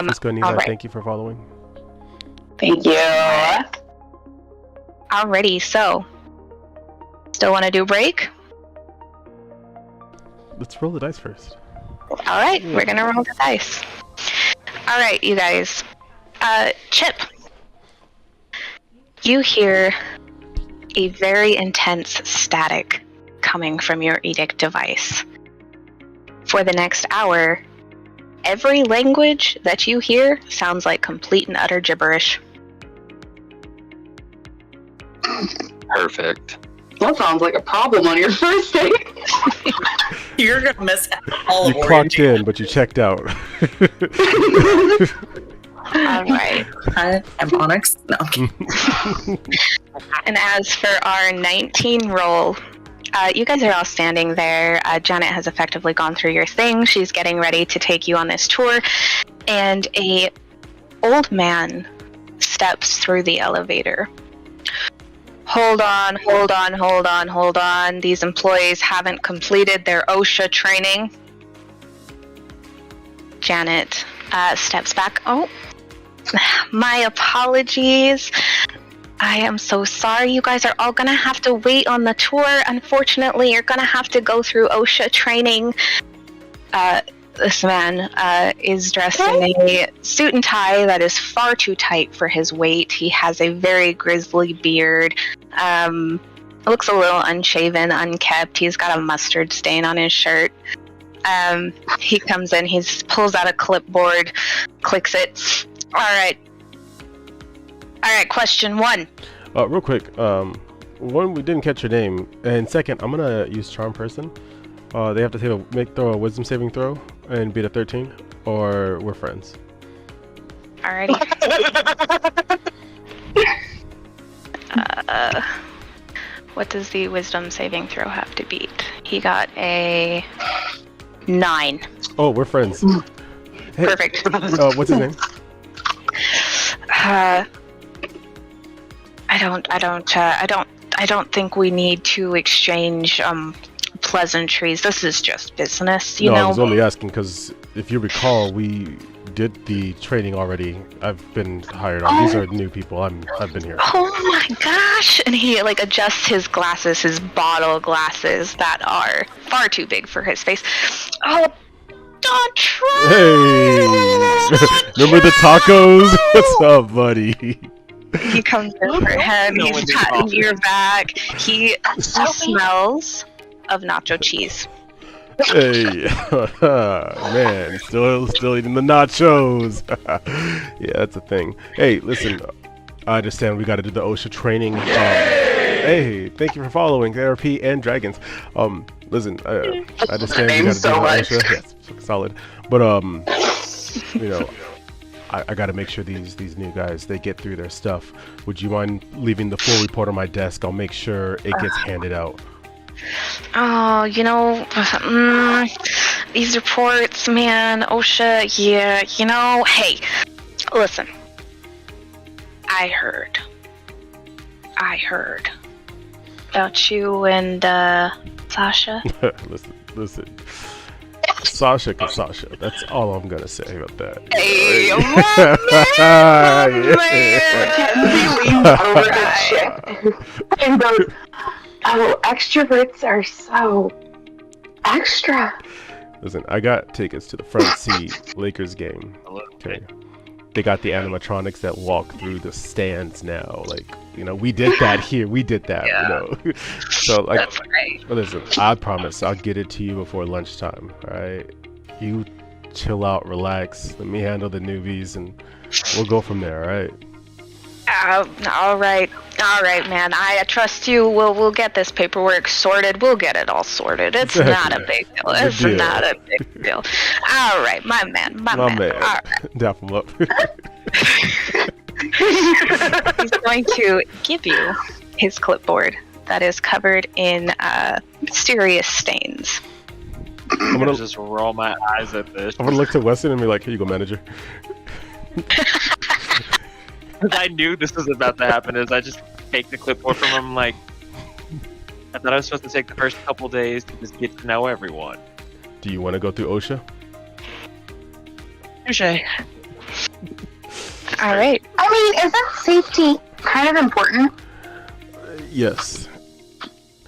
Let's go, Nina. all right. Thank you for following. Thank you. Alrighty, so still want to do break? Let's roll the dice first. All right, we're gonna roll the dice. All right, you guys. Chip, you hear a very intense static coming from your edict device. For the next hour, every language that you hear sounds like complete and utter gibberish. Perfect. That sounds like a problem on your first date. You're gonna miss all You of clocked in, but you checked out. All right. I'm Onyx. No. And as for our 19 roll, you guys are all standing there. Janet has effectively gone through your thing. She's getting ready to take you on this tour. And a old man steps through the elevator. Hold on. These employees haven't completed their OSHA training. Janet steps back. Oh, my apologies. I am so sorry. You guys are all going to have to wait on the tour. Unfortunately, you're going to have to go through OSHA training. This man is dressed in a suit and tie that is far too tight for his weight. He has a very grizzly beard. Looks a little unshaven, unkept. He's got a mustard stain on his shirt. He comes in, he pulls out a clipboard, clicks it. All right, question 1. Real quick, one, we didn't catch your name, and second, I'm gonna use Charm Person. They have to throw a Wisdom saving throw and beat a 13, or we're friends. Alrighty. What does the Wisdom saving throw have to beat? He got a 9. Oh, we're friends. Hey, Perfect. what's his name? I don't think we need to exchange pleasantries. This is just business, you No, I know. was only asking because if you recall, we did the training already. I've been hired on. These are new people. I've been here. Oh my gosh! And he adjusts his glasses, his bottle glasses that are far too big for his face. Oh, don't try! Hey! Remember the tacos? What's up, buddy? He comes in for him. No He's one did patting coffee. your back. He smells of nacho cheese. Hey, man, still eating the nachos. Yeah, that's a thing. Hey, listen, I understand we got to do the OSHA training. Hey, thank you for following Therapy and Dragons. Listen, I understand we got to do so the much. OSHA. Yes, solid. But you know, I got to make sure these new guys, they get through their stuff. Would you mind leaving the full report on my desk? I'll make sure it gets handed out. Oh, these reports, man, OSHA, yeah, hey, listen. I heard about you and, Sasha. listen. Sasha can Sasha. That's all I'm gonna say about that. Hey, Over the ship. And goes, oh, extroverts are so extra. Listen, I got tickets to the front seat Lakers game. Okay. They got the animatronics that walk through the stands now. Like, we did that here. We did that, So, like, That's great. listen, I promise I'll get it to you before lunchtime, all right? You chill out, relax. Let me handle the newbies, and we'll go from there, all right? All right, man. I trust you. We'll get this paperwork sorted. We'll get it all sorted. It's not a big deal. Good It's deal. not a big deal. All right, my man. My man. All right. Dap him up. He's going to give you his clipboard that is covered in mysterious stains. I'm gonna just roll my eyes at this. I'm gonna look to Weston and be like, here you go, manager. I knew this was about to happen. As I just take the clipboard from him, like, I thought I was supposed to take the first couple days to just get to know everyone. Do you want to go through OSHA? Touche. All right. I mean, isn't safety kind of important? Yes.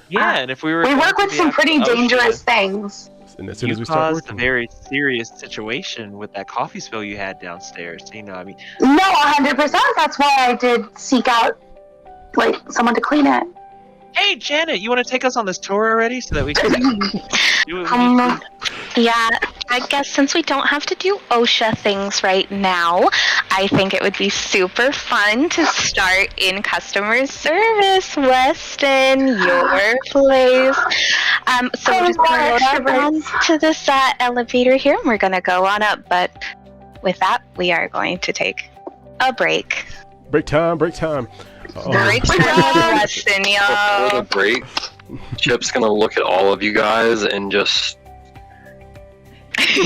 Yeah, and if we were We going work to with the some pretty actual dangerous OSHA, things. And as soon you as we start caused a working, very serious situation with that coffee spill you had downstairs. You know, I mean, No, 100%. That's why I did seek out, like, someone to clean it. hey Janet, you want to take us on this tour already so that we can do what we need to? Yeah, I guess since we don't have to do OSHA things right now, I think it would be super fun to start in customer service, Weston, your place. So we're just going to load up on to this elevator here, and we're going to go on up. But with that, we are going to take a break. break time. Break time, Break with time. Weston, Before yo. the break, Chip's gonna look at all of you guys and just. He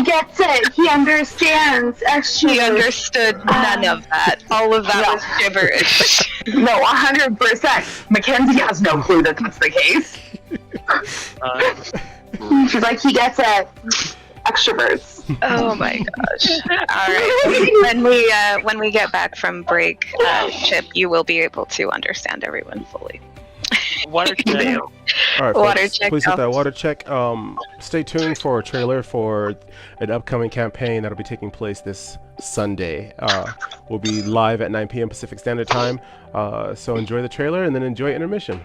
gets it. He understands. She understood none of that. All of that was gibberish. No, 100%. Mackenzie has no clue that that's the case. She's like, he gets it. Extroverts. Oh my gosh! All right. When we get back from break, Chip, you will be able to understand everyone fully. Water check. All right, Water folks, check please hit out. that water check. Stay tuned for a trailer for an upcoming campaign that'll be taking place this Sunday. We'll be live at 9 p.m. Pacific Standard Time. So enjoy the trailer and then enjoy intermission.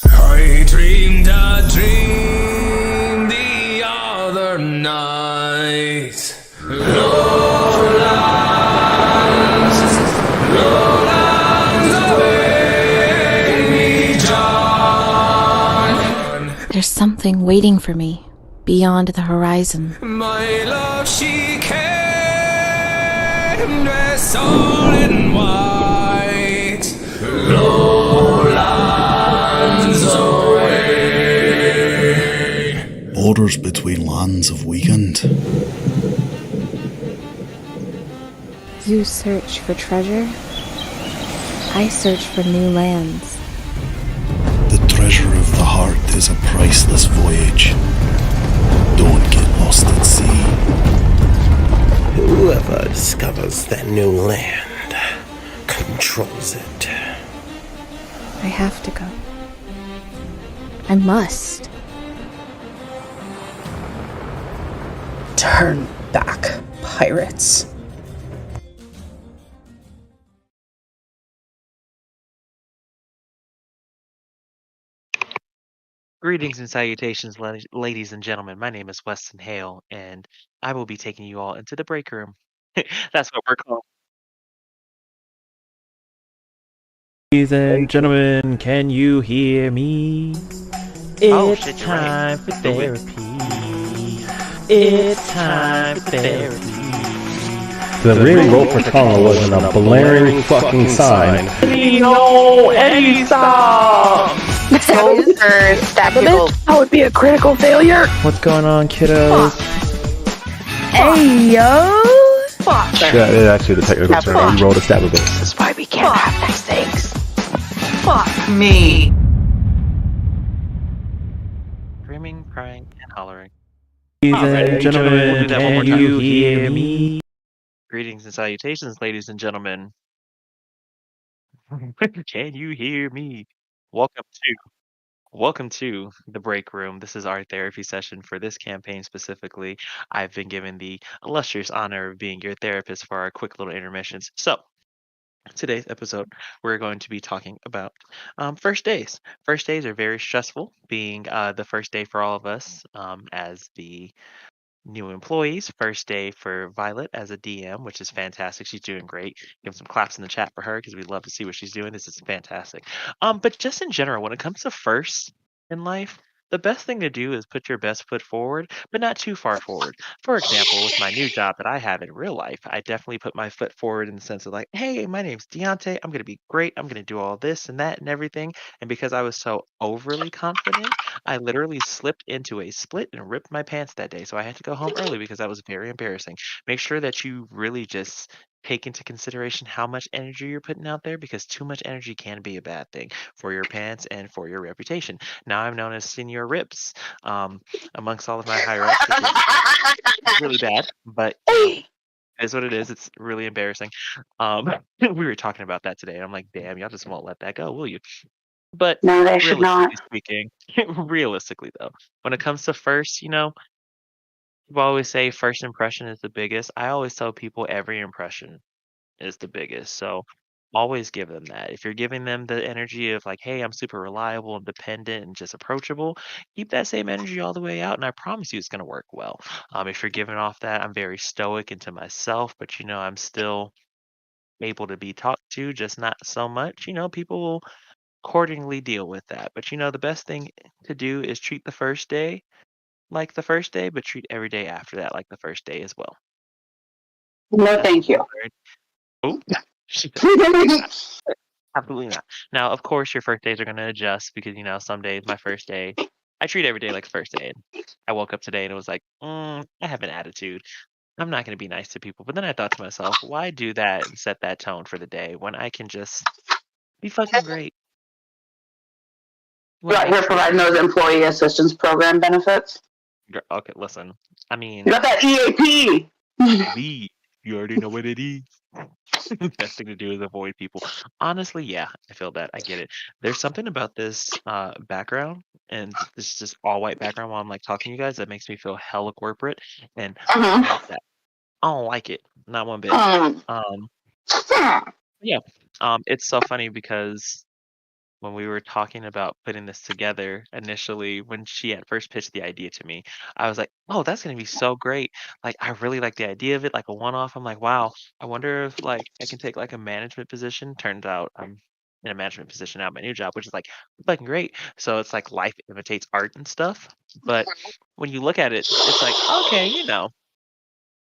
I dreamed a dream the other night. Lowlands away me, John. There's something waiting for me beyond the horizon. My love, she came dressed all in white. Lowlands away. Borders between lands have weakened. You search for treasure. I search for new lands. The treasure of the heart is a priceless voyage. Don't get lost at sea. Whoever discovers that new land controls it. I have to go. I must. Turn back, pirates. Greetings and salutations, ladies and gentlemen. My name is Weston Hale, and I will be taking you all into the break room. That's what we're called. Ladies and gentlemen, can you hear me? Oh, It's shit, you're right. time for The wit. therapy. It's time for therapy. The ring rope for Tonga was in a blaring fucking sign. Eddie, no! Eddie, stop! That would be a critical failure. What's going on, kiddos? Hey, yo! Yeah, it is actually the technical term. You rolled a stab of it. This is why we can't have nice things. Fuck me. Screaming, crying, and hollering. Ladies Alright, and gentlemen, we'll do that one more can time. you hear me? Greetings and salutations, ladies and gentlemen. Can you hear me? Welcome to the break room. This is our therapy session for this campaign specifically. I've been given the illustrious honor of being your therapist for our quick little intermissions. So, today's episode, we're going to be talking about first days. First days are very stressful, being the first day for all of us as the new employees. First day for Violet as a DM, which is fantastic. She's doing great. Give some claps in the chat for her because we'd love to see what she's doing. This is fantastic. But just in general, when it comes to first in life, the best thing to do is put your best foot forward, but not too far forward. For example, with my new job that I have in real life, I definitely put my foot forward in the sense of like, hey, my name's Deontay. I'm going to be great. I'm going to do all this and that and everything. And because I was so overly confident, I literally slipped into a split and ripped my pants that day. So I had to go home early because that was very embarrassing. Make sure that you really just take into consideration how much energy you're putting out there, because too much energy can be a bad thing for your pants and for your reputation. Now I'm known as Senior Rips amongst all of my higher ups, which is really bad, but it is what it is. It's really embarrassing. We were talking about that today, and I'm like, damn, y'all just won't let that go, will you? But No, they should not. speaking, realistically though, when it comes to first, people always say first impression is the biggest. I always tell people every impression is the biggest. So always give them that. If you're giving them the energy of like, hey, I'm super reliable and dependent and just approachable, keep that same energy all the way out, and I promise you it's going to work well. If you're giving off that I'm very stoic into myself, but I'm still able to be talked to, just not so much, people will accordingly deal with that. But the best thing to do is treat the first day like the first day, but treat every day after that like the first day as well. No, thank you. Oh, absolutely not. Now, of course, your first days are going to adjust because, some days, my first day, I treat every day like the first day. I woke up today and it was like, I have an attitude. I'm not going to be nice to people. But then I thought to myself, why do that and set that tone for the day when I can just be fucking great? You're out here providing those employee assistance program benefits. Okay, listen. I mean, you got that EAP. You already know what it is. The best thing to do is avoid people. Honestly, yeah, I feel that. I get it. There's something about this background and this just all white background while I'm like talking to you guys that makes me feel hella corporate, and I don't like it, not one bit. Yeah, it's so funny because when we were talking about putting this together initially, when she had first pitched the idea to me, I was like, oh, that's going to be so great. Like, I really like the idea of it, like a one-off. I'm like, wow, I wonder if like I can take like a management position. Turns out I'm in a management position now at my new job, which is like fucking great. So it's like life imitates art and stuff. But when you look at it, it's like, okay,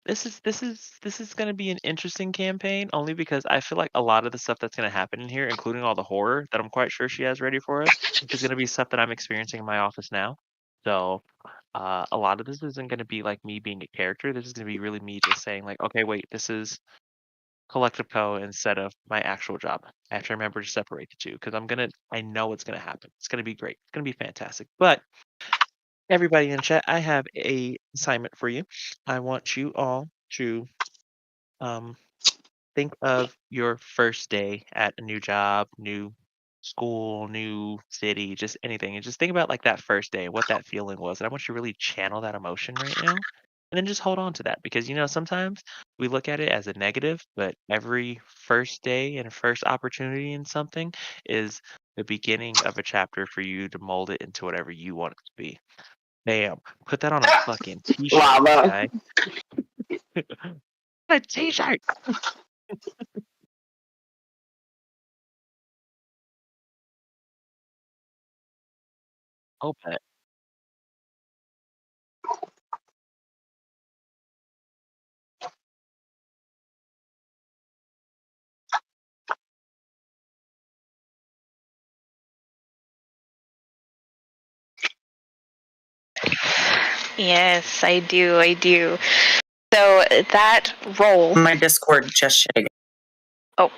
this is going to be an interesting campaign, only because I feel like a lot of the stuff that's going to happen in here, including all the horror that I'm quite sure she has ready for us, is going to be stuff that I'm experiencing in my office now. So a lot of this isn't going to be like me being a character. This is going to be really me just saying like, okay, wait, this is Collective Co instead of my actual job. I have to remember to separate the two because I know it's going to happen. It's going to be great. It's going to be fantastic. But everybody in chat, I have a assignment for you. I want you all to think of your first day at a new job, new school, new city, just anything. And just think about like that first day, what that feeling was. And I want you to really channel that emotion right now. And then just hold on to that because, sometimes we look at it as a negative, but every first day and first opportunity in something is the beginning of a chapter for you to mold it into whatever you want it to be. Bam. Put that on a fucking t-shirt, guy. A t-shirt. Oh, bet. Yes, I do. So that role. My Discord just shitting. Oh,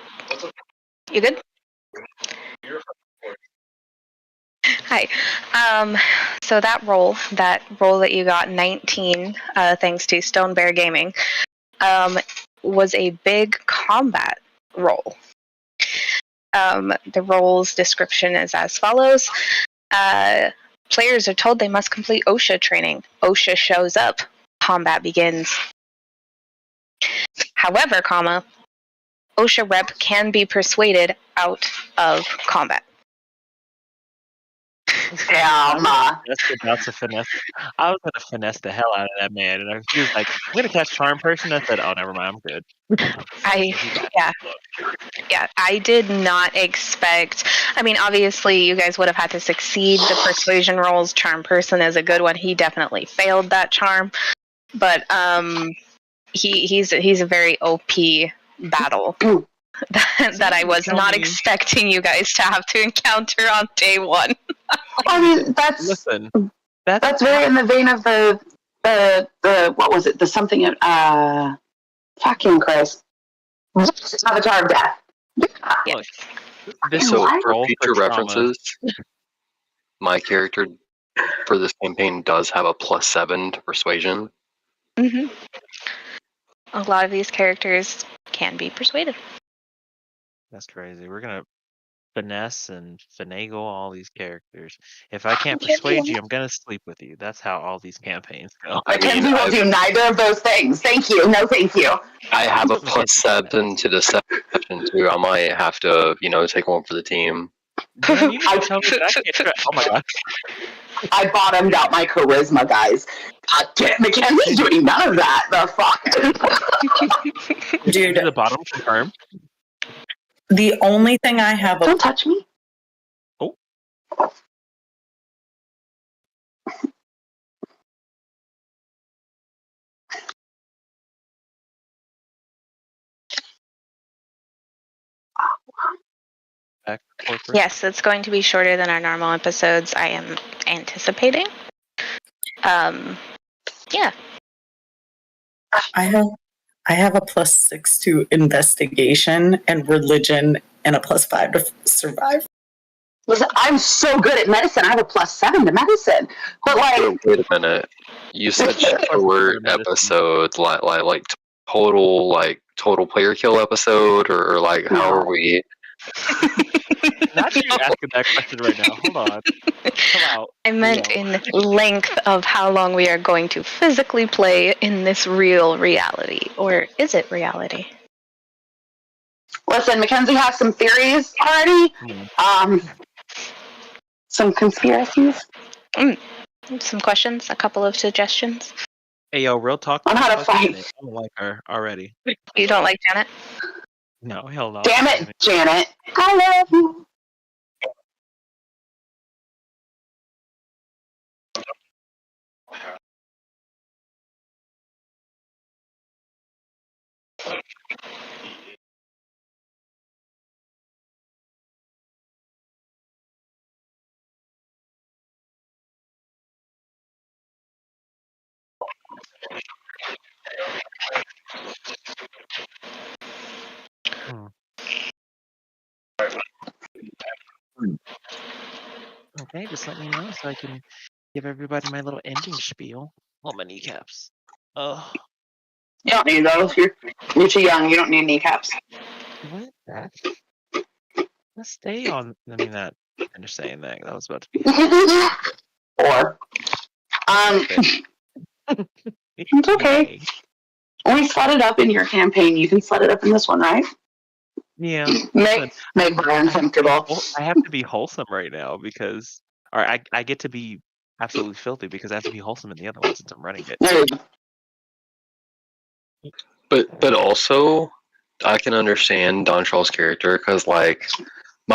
you good? Hi. So that role that you got 19, thanks to Stone Bear Gaming, was a big combat role. The role's description is as follows. Players are told they must complete OSHA training. OSHA shows up. Combat begins. However, OSHA rep can be persuaded out of combat. Damn. Just about to finesse. I was gonna finesse the hell out of that man, and he was like, "I'm gonna catch charm person." I said, "Oh, never mind, I'm good." Yeah, I did not expect. I mean, obviously, you guys would have had to succeed the persuasion rolls. Charm person is a good one. He definitely failed that charm, but he's a very OP battle that I was not expecting you guys to have to encounter on day one. I mean, that's very in the vein of the what was it? The something fucking Christ. Avatar of Death. Look, So for future references, my character for this campaign does have a +7 to persuasion. Mm-hmm. A lot of these characters can be persuaded. That's crazy. We're gonna finesse and finagle all these characters. If I can't persuade you, I'm gonna sleep with you. That's how all these campaigns go. Mackenzie will do neither of those things. Thank you. No, thank you. I have a +7 to deception too. I might have to, take one for the team. You need to tell me that I can't oh my god. I bottomed out my charisma, guys. Mackenzie's doing none of that. The fuck? Dude, the bottom confirmed. The only thing I have. Don't touch me. Oh. Yes, it's going to be shorter than our normal episodes. I am anticipating. Yeah. I have a +6 to investigation and religion and a +5 to survive. Listen, I'm so good at medicine. I have a +7 to medicine. But wait a minute. You said short episode, like total player kill episode, or like how are we? Not you asking that question right now. Hold on. Come out. I meant in length of how long we are going to physically play in this real reality. Or is it reality? Listen, Mackenzie has some theories already. Some conspiracies. Some questions, a couple of suggestions. Hey, yo, real talk. On how to fight. I don't like her already. You don't like Janet? No, hell no. Damn it, Janet. I love you. Okay, just let me know so I can give everybody my little ending spiel. Oh, my kneecaps. Oh. You don't need those. You're too young. You don't need kneecaps. What? Let's stay on. I mean, that. I'm just saying that. That was about to be. It's okay. We set it up in your campaign. You can set it up in this one, right? Yeah. Make Brian comfortable. I have to be wholesome right now because, or I get to be absolutely filthy because I have to be wholesome in the other one since I'm running it. But also, I can understand Don Charles' character because my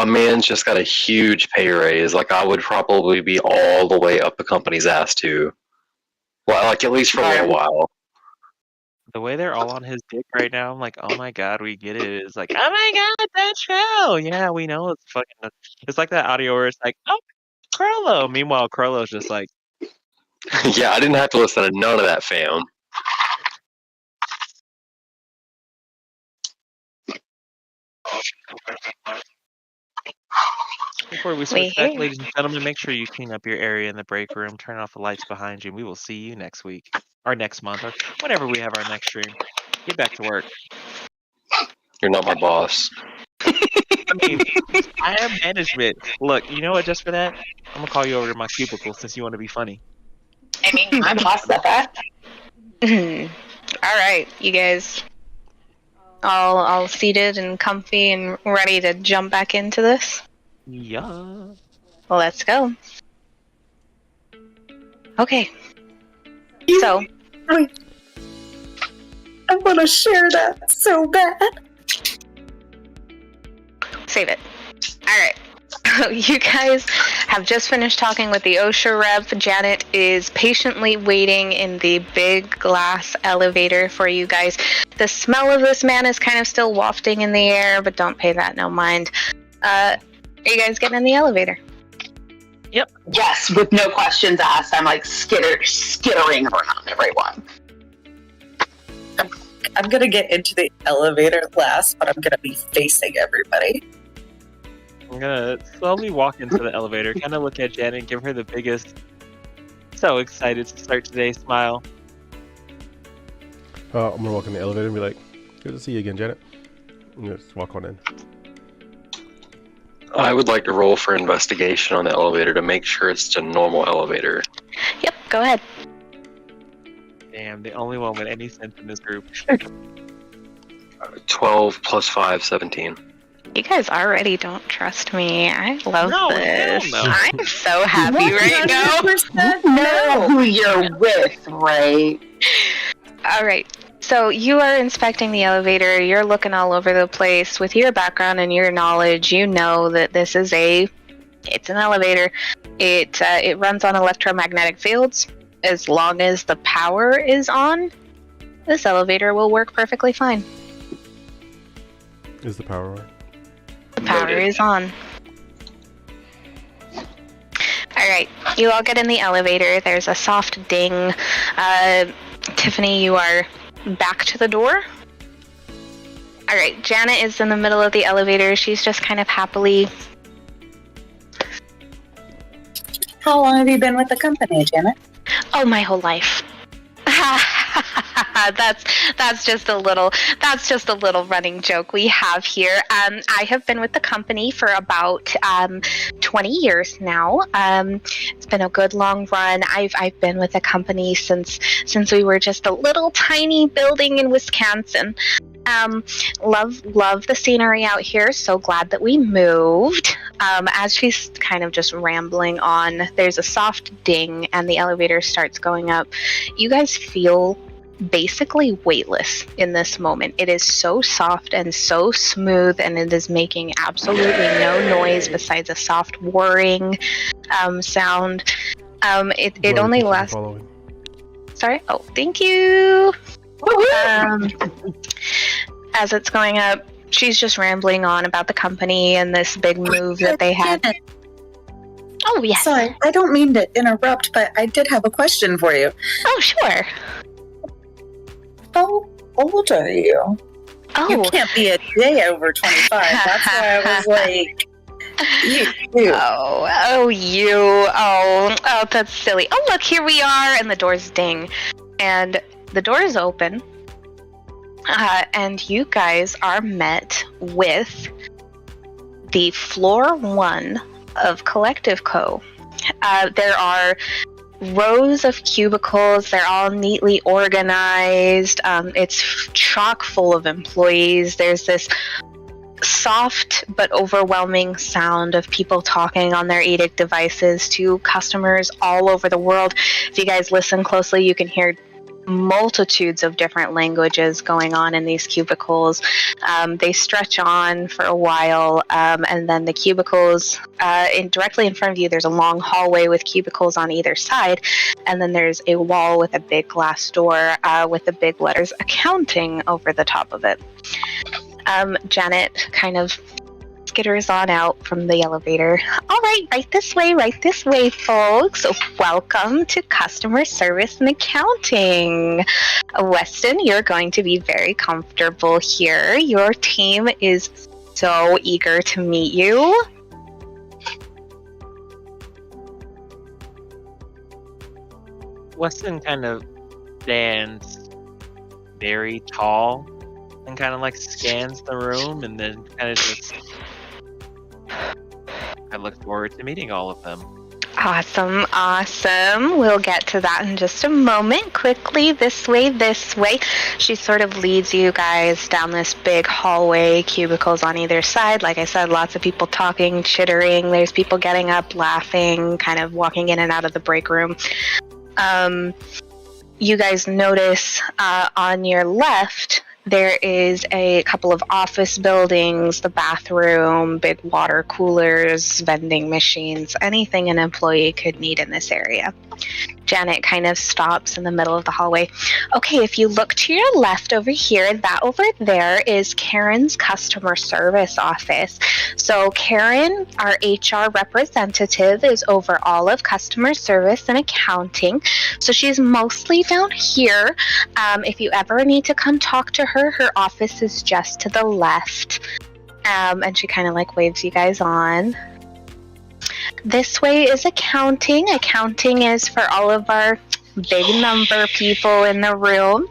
man's just got a huge pay raise. Like I would probably be all the way up the company's ass too. Well, at least for a little while. The way they're all on his dick right now, I'm like, oh my god, we get it. It's like, oh my god, that show. Yeah, we know it's fucking. It's like that audio where it's like, oh, Crollo. Meanwhile, Crollo's just like, yeah, I didn't have to listen to none of that, fam. Before we switch back, ladies and gentlemen, make sure you clean up your area in the break room, turn off the lights behind you, and we will see you next week, or next month, or whenever we have our next stream. Get back to work. You're not my boss. I mean, I am management. Look, you know what, just for that, I'm going to call you over to my cubicle since you want to be funny. I mean, my boss said that. Alright, you guys. All seated and comfy and ready to jump back into this? Yeah. Let's go. Okay. So, I want to share that so bad. save it. All right. You guys have just finished talking with the OSHA rep. Janet is patiently waiting in the big glass elevator for you guys. The smell of this man is kind of still wafting in the air, but don't pay that no mind. Are you guys getting in the elevator? Yep. Yes, with no questions asked. I'm like skittering around everyone. I'm going to get into the elevator last, but I'm going to be facing everybody. I'm gonna slowly walk into the elevator, kind of look at Janet and give her the biggest, so excited to start today smile. I'm gonna walk in the elevator and be like, "Good to see you again, Janet." And just walk on in. I would like to roll for investigation on the elevator to make sure it's a normal elevator. Yep, go ahead. Damn, the only one with any sense in this group. 12 plus 5, 17. You guys already don't trust me. I love No, this. hell no. I'm so happy right now. 100% Know who you're with, right? All right. So you are inspecting the elevator. You're looking all over the place. With your background and your knowledge, you know that this is it's an elevator. It runs on electromagnetic fields. As long as the power is on, this elevator will work perfectly fine. Is the power on? The power is on. Alright, you all get in the elevator. There's a soft ding. Tiffany, you are back to the door. Alright, Janet is in the middle of the elevator. She's just kind of happily... How long have you been with the company, Janet? Oh, my whole life. That's just a little running joke we have here. I have been with the company for about 20 years now. It's been a good long run. I've been with the company since we were just a little tiny building in Wisconsin. Love the scenery out here. So glad that we moved. As she's kind of just rambling on, there's a soft ding and the elevator starts going up. You guys feel basically weightless in this moment. It is so soft and so smooth, and it is making absolutely no noise besides a soft whirring sound. It only lasts. Sorry. Oh, thank you. As it's going up, she's just rambling on about the company and this big move that they had. Oh, yes. Sorry, I don't mean to interrupt, but I did have a question for you. Oh, sure. How old are you? Oh. You can't be a day over 25. That's why I was like, you. Oh, that's silly. Oh, look, here we are, and the doors ding. And the doors open, and you guys are met with the floor 1 of Collective Co. There are rows of cubicles. They're all neatly organized. It's chock full of employees. There's this soft but overwhelming sound of people talking on their EDIC devices to customers all over the world. If you guys listen closely, you can hear multitudes of different languages going on in these cubicles. They stretch on for a while, and then the cubicles directly in front of you, there's a long hallway with cubicles on either side, and then there's a wall with a big glass door with the big letters accounting over the top of it. Janet kind of skitters on out from the elevator. All right, right this way, folks. Welcome to customer service and accounting. Weston, you're going to be very comfortable here. Your team is so eager to meet you. Weston kind of stands very tall and kind of like scans the room and then kind of just... I look forward to meeting all of them. Awesome. We'll get to that in just a moment. Quickly, this way. She sort of leads you guys down this big hallway, cubicles on either side. Like I said, lots of people talking, chittering. There's people getting up, laughing, kind of walking in and out of the break room. You guys notice on your left there is a couple of office buildings, the bathroom, big water coolers, vending machines, anything an employee could need in this area. Janet kind of stops in the middle of the hallway. Okay, if you look to your left over here, that over there is Karen's customer service office. So Karen, our HR representative, is over all of customer service and accounting. So she's mostly down here. If you ever need to come talk to her, her office is just to the left. And she kind of like waves you guys on. This way is accounting. Accounting is for all of our big number people in the room.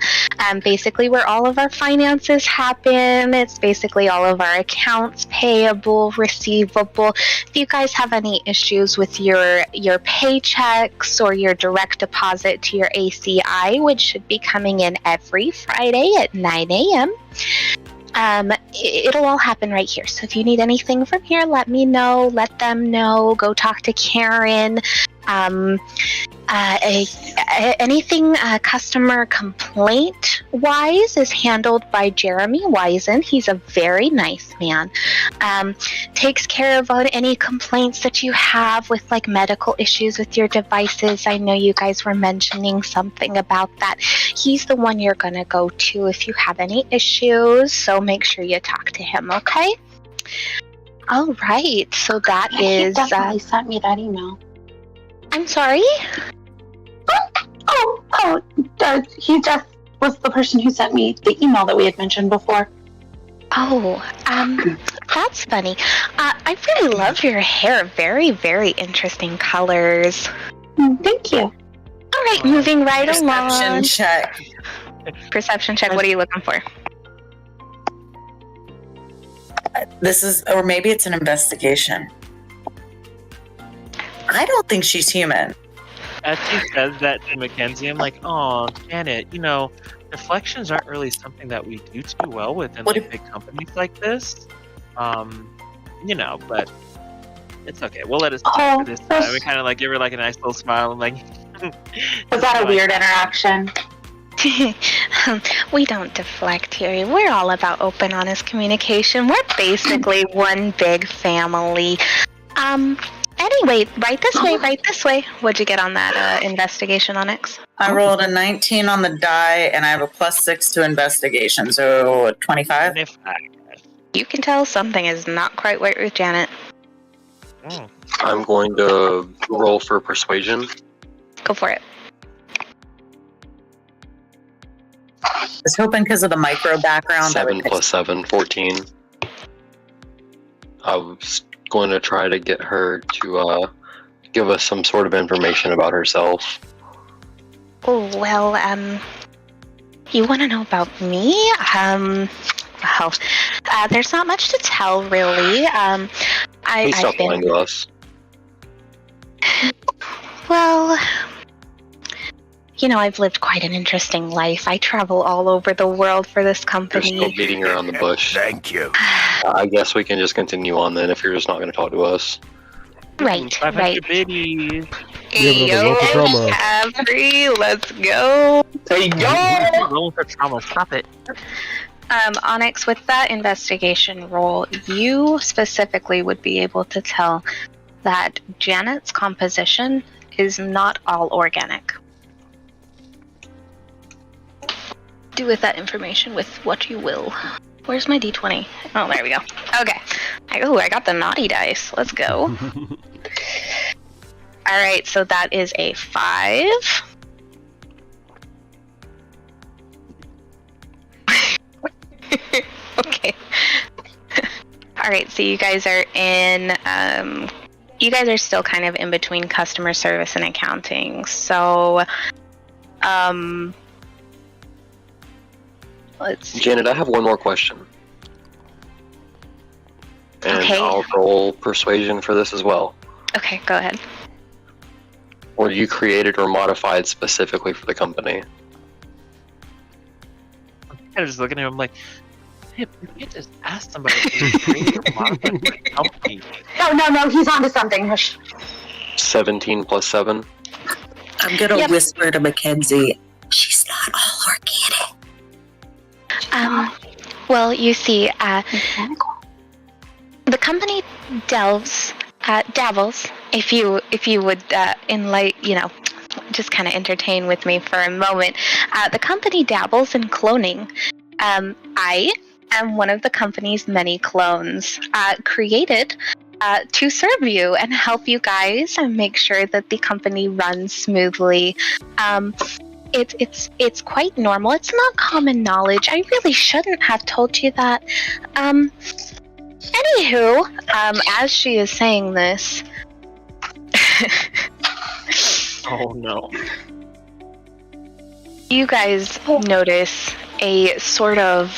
Basically where all of our finances happen. It's basically all of our accounts payable, receivable. If you guys have any issues with your paychecks or your direct deposit to your ACI, which should be coming in every Friday at 9 a.m., it'll all happen right here. So if you need anything from here, let me know, let them know, go talk to Karen. Anything customer complaint wise is handled by Jeremy Wisen. He's a very nice man. Takes care of any complaints that you have with like medical issues with your devices. I know you guys were mentioning something about that. He's the one you're gonna go to if you have any issues, so make sure you talk to him, okay? All right, so that He is definitely sent me that email. I'm sorry? He just was the person who sent me the email that we had mentioned before. Oh, that's funny. I really love your hair. Very, very interesting colors. Thank you. All right, moving right along. Perception check. Perception check. What are you looking for? This is, or maybe it's an investigation. I don't think she's human. As she says that to Mackenzie, I'm like, oh, Janet, deflections aren't really something that we do too well with in like, big companies like this. But it's okay. We'll let us talk for this time. We kind of like give her like a nice little smile and like. Was that a weird interaction? We don't deflect here. We're all about open, honest communication. We're basically one big family. Anyway, right this way. What'd you get on that investigation, Onyx? I rolled a 19 on the die, and I have a +6 to investigation, so 25. You can tell something is not quite right with Janet. I'm going to roll for persuasion. Go for it. I was hoping because of the micro background. 7 plus 7, 14. I was going to try to get her to give us some sort of information about herself. Oh, well, you want to know about me? There's not much to tell, really. Please stop lying to us. Well, I've lived quite an interesting life. I travel all over the world for this company. You're still beating around the bush. Thank you. I guess we can just continue on then if you're just not going to talk to us. Right. 500 biddies. Yo, Avery, let's go. There you go. Rolling for trauma. Stop it. Onyx, with that investigation roll, you specifically would be able to tell that Janet's composition is not all organic. Do with that information with what you will. Where's my d20? Oh, there we go. Okay. I got the naughty dice. Let's go. Alright, so that is a 5. Okay. Alright, so you guys are in... you guys are still kind of in between customer service and accounting. So... let's see. Janet, I have one more question. And Okay. I'll roll persuasion for this as well. Okay, go ahead. Were you created or modified specifically for the company? I'm kind of just looking at him like, hey, you can't just ask somebody to create or modify for a company. No, he's onto something. Hush. 17 plus 7. I'm gonna Yep. whisper to Mackenzie, she's not all organic. Well, you see, the company dabbles, if you would just kind of entertain with me for a moment. The company dabbles in cloning. I am one of the company's many clones created to serve you and help you guys and make sure that the company runs smoothly. It's quite normal. It's not common knowledge. I really shouldn't have told you that. Anywho, as she is saying this, Oh no. you guys notice a sort of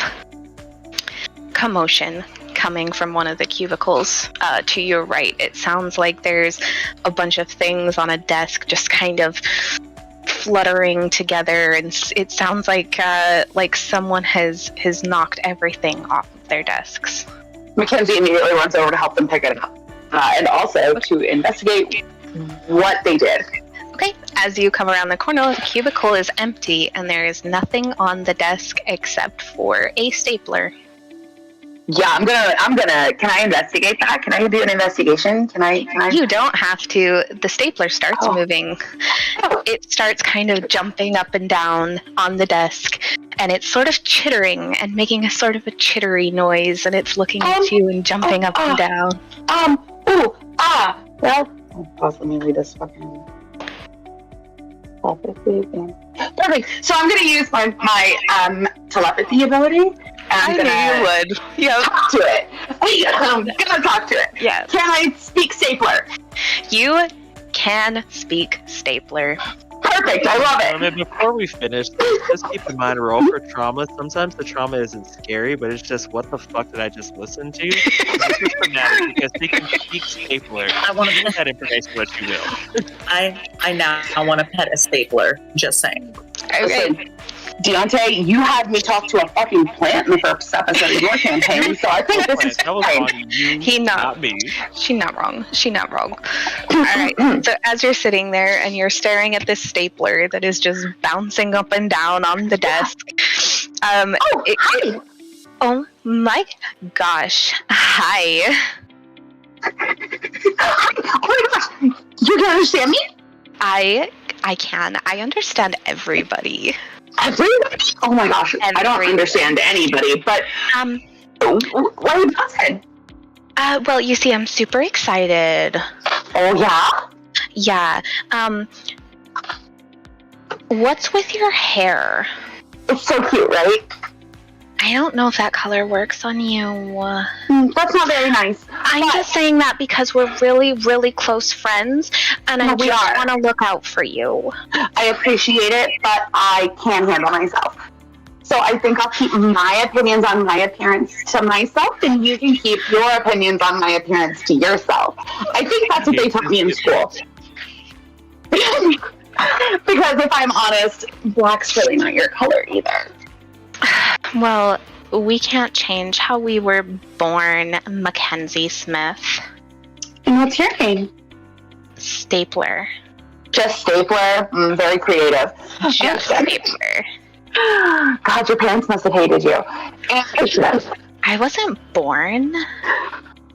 commotion coming from one of the cubicles to your right. It sounds like there's a bunch of things on a desk just kind of fluttering together, and it sounds like someone has knocked everything off of their desks. Mackenzie immediately runs over to help them pick it up, and also to investigate what they did. Okay, as you come around the corner, the cubicle is empty, and there is nothing on the desk except for a stapler. Yeah, I'm gonna. Can I investigate that? Can I do an investigation? Can I? You don't have to. The stapler starts moving. It starts kind of jumping up and down on the desk, and it's sort of chittering and making a sort of a chittery noise, and it's looking at you and jumping up and down. Well, pause, let me read this fucking. Perfect. So I'm gonna use my telepathy ability. I knew you would. Yep. Talk to it. I'm gonna talk to it. Yes. Can I speak stapler? You can speak stapler. Perfect. I love it. Before we finish, just keep in mind, roll for trauma. Sometimes the trauma isn't scary, but it's just, what the fuck did I just listen to? This is dramatic because they can speak stapler. I want to use that information, what you will. I now want to pet a stapler. Just saying. Okay. Deontay, you had me talk to a fucking plant in the first episode of your campaign, so I think this is That was fine. on you, He not me. She not wrong. All right. So as you're sitting there and you're staring at this stapler that is just bouncing up and down on the desk, Hi. oh my gosh, hi. Oh my gosh. You can understand me? I can. I understand everybody. Everybody? Oh my gosh. I don't understand anybody, but what are you saying? Well, you see, I'm super excited. Oh yeah? Yeah. What's with your hair? It's so cute, right? I don't know if that color works on you. That's not very nice. I'm just saying that because we're really, really close friends, and I we just are. want to look out for you. I appreciate it, but I can't handle myself. So I think I'll keep my opinions on my appearance to myself, and you can keep your opinions on my appearance to yourself. I think that's what they taught me in school. Because if I'm honest, black's really not your color either. Well, we can't change how we were born, Mackenzie Smith. And what's your name? Stapler. Just stapler? Very creative. Just stapler. God, your parents must have hated you. I wasn't born.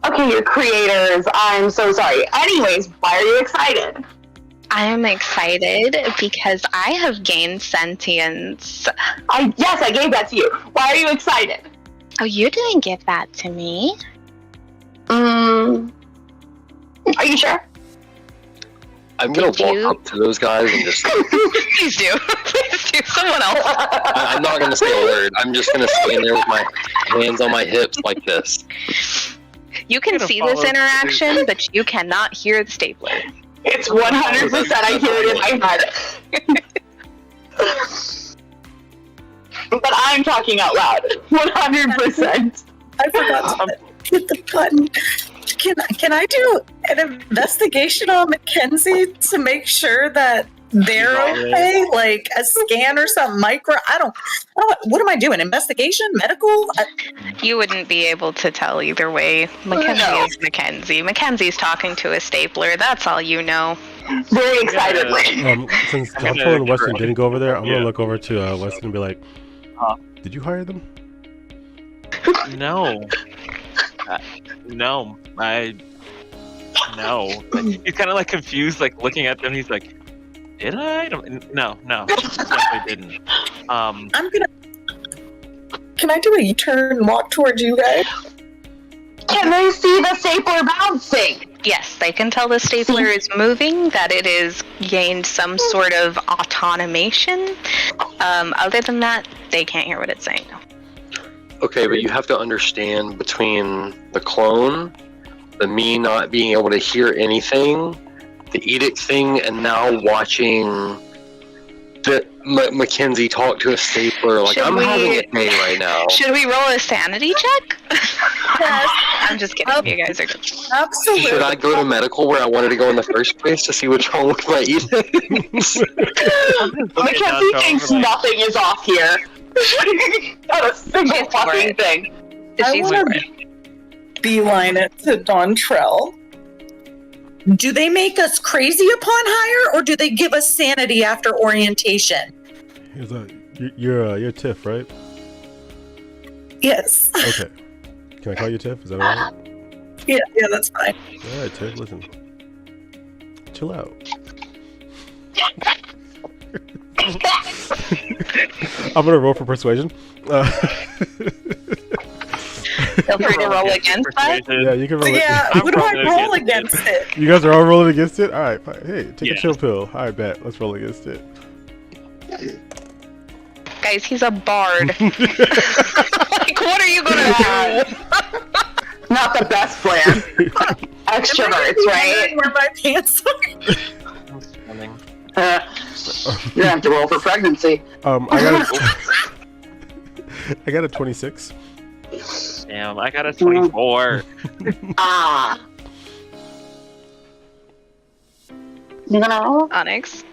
Okay, your creators. I'm so sorry. Anyways, why are you excited? I am excited because I have gained sentience. Yes, I gave that to you. Why are you excited? Oh, you didn't give that to me. Are you sure? I'm gonna walk up to those guys and just. Please do. Please do. Someone else. I'm not gonna say a word. I'm just gonna stand there with my hands on my hips like this. You can see this interaction, but you cannot hear the stapler. It's 100%. I hear it in my head. But I'm talking out loud. 100%. I forgot to hit the button. Can I do an investigation on Mackenzie to make sure that they're okay? Like a scan or something, micro? I don't. What am I doing? Investigation? Medical? You wouldn't be able to tell either way. Mackenzie is Mackenzie. Mackenzie's talking to a stapler. That's all you know. very excitedly. Since I'm gonna Dontrell and Weston try. didn't go over there, I'm Yeah. gonna look over to Weston and be like, "Did you hire them?" No. No. No. He's kind of like confused, like looking at them. He's like, "Did I? No, definitely didn't." Can I do a U-turn and walk towards you guys? Can they see the stapler bouncing? Yes, they can tell the stapler is moving, that it is gained some sort of automation. Other than that, they can't hear what it's saying. Okay, but you have to understand between the clone, the me not being able to hear anything, the edict thing, and now watching the Mackenzie talk to a stapler. Like, I'm having a day right now. Should we roll a sanity check? I'm just kidding. You guys are good. Absolutely. Should I go to medical where I wanted to go in the first place to see what's wrong with my edicts? Mackenzie thinks nothing is off here. Not a single fucking thing. I want to beeline it to Dontrell. Do they make us crazy upon hire, or do they give us sanity after orientation? He's like, "You're Tiff, right?" Yes. Okay. Can I call you Tiff? Is that alright? Yeah, that's fine. Alright, Tiff. Listen. Chill out. I'm gonna roll for persuasion. Feel free to roll against that. Yeah, you can roll it. Yeah, who do I roll against it? You guys are all rolling against it? Alright, fine. Hey, take a Yeah. chill pill. Alright, bet. Let's roll against it. Guys, he's a bard. Like, what are you gonna do? Not the best plan. Extroverts, right? Where my pants are. You have to roll for pregnancy. I got a 26. Damn, I got a 24. Ah. You gonna roll? Onyx.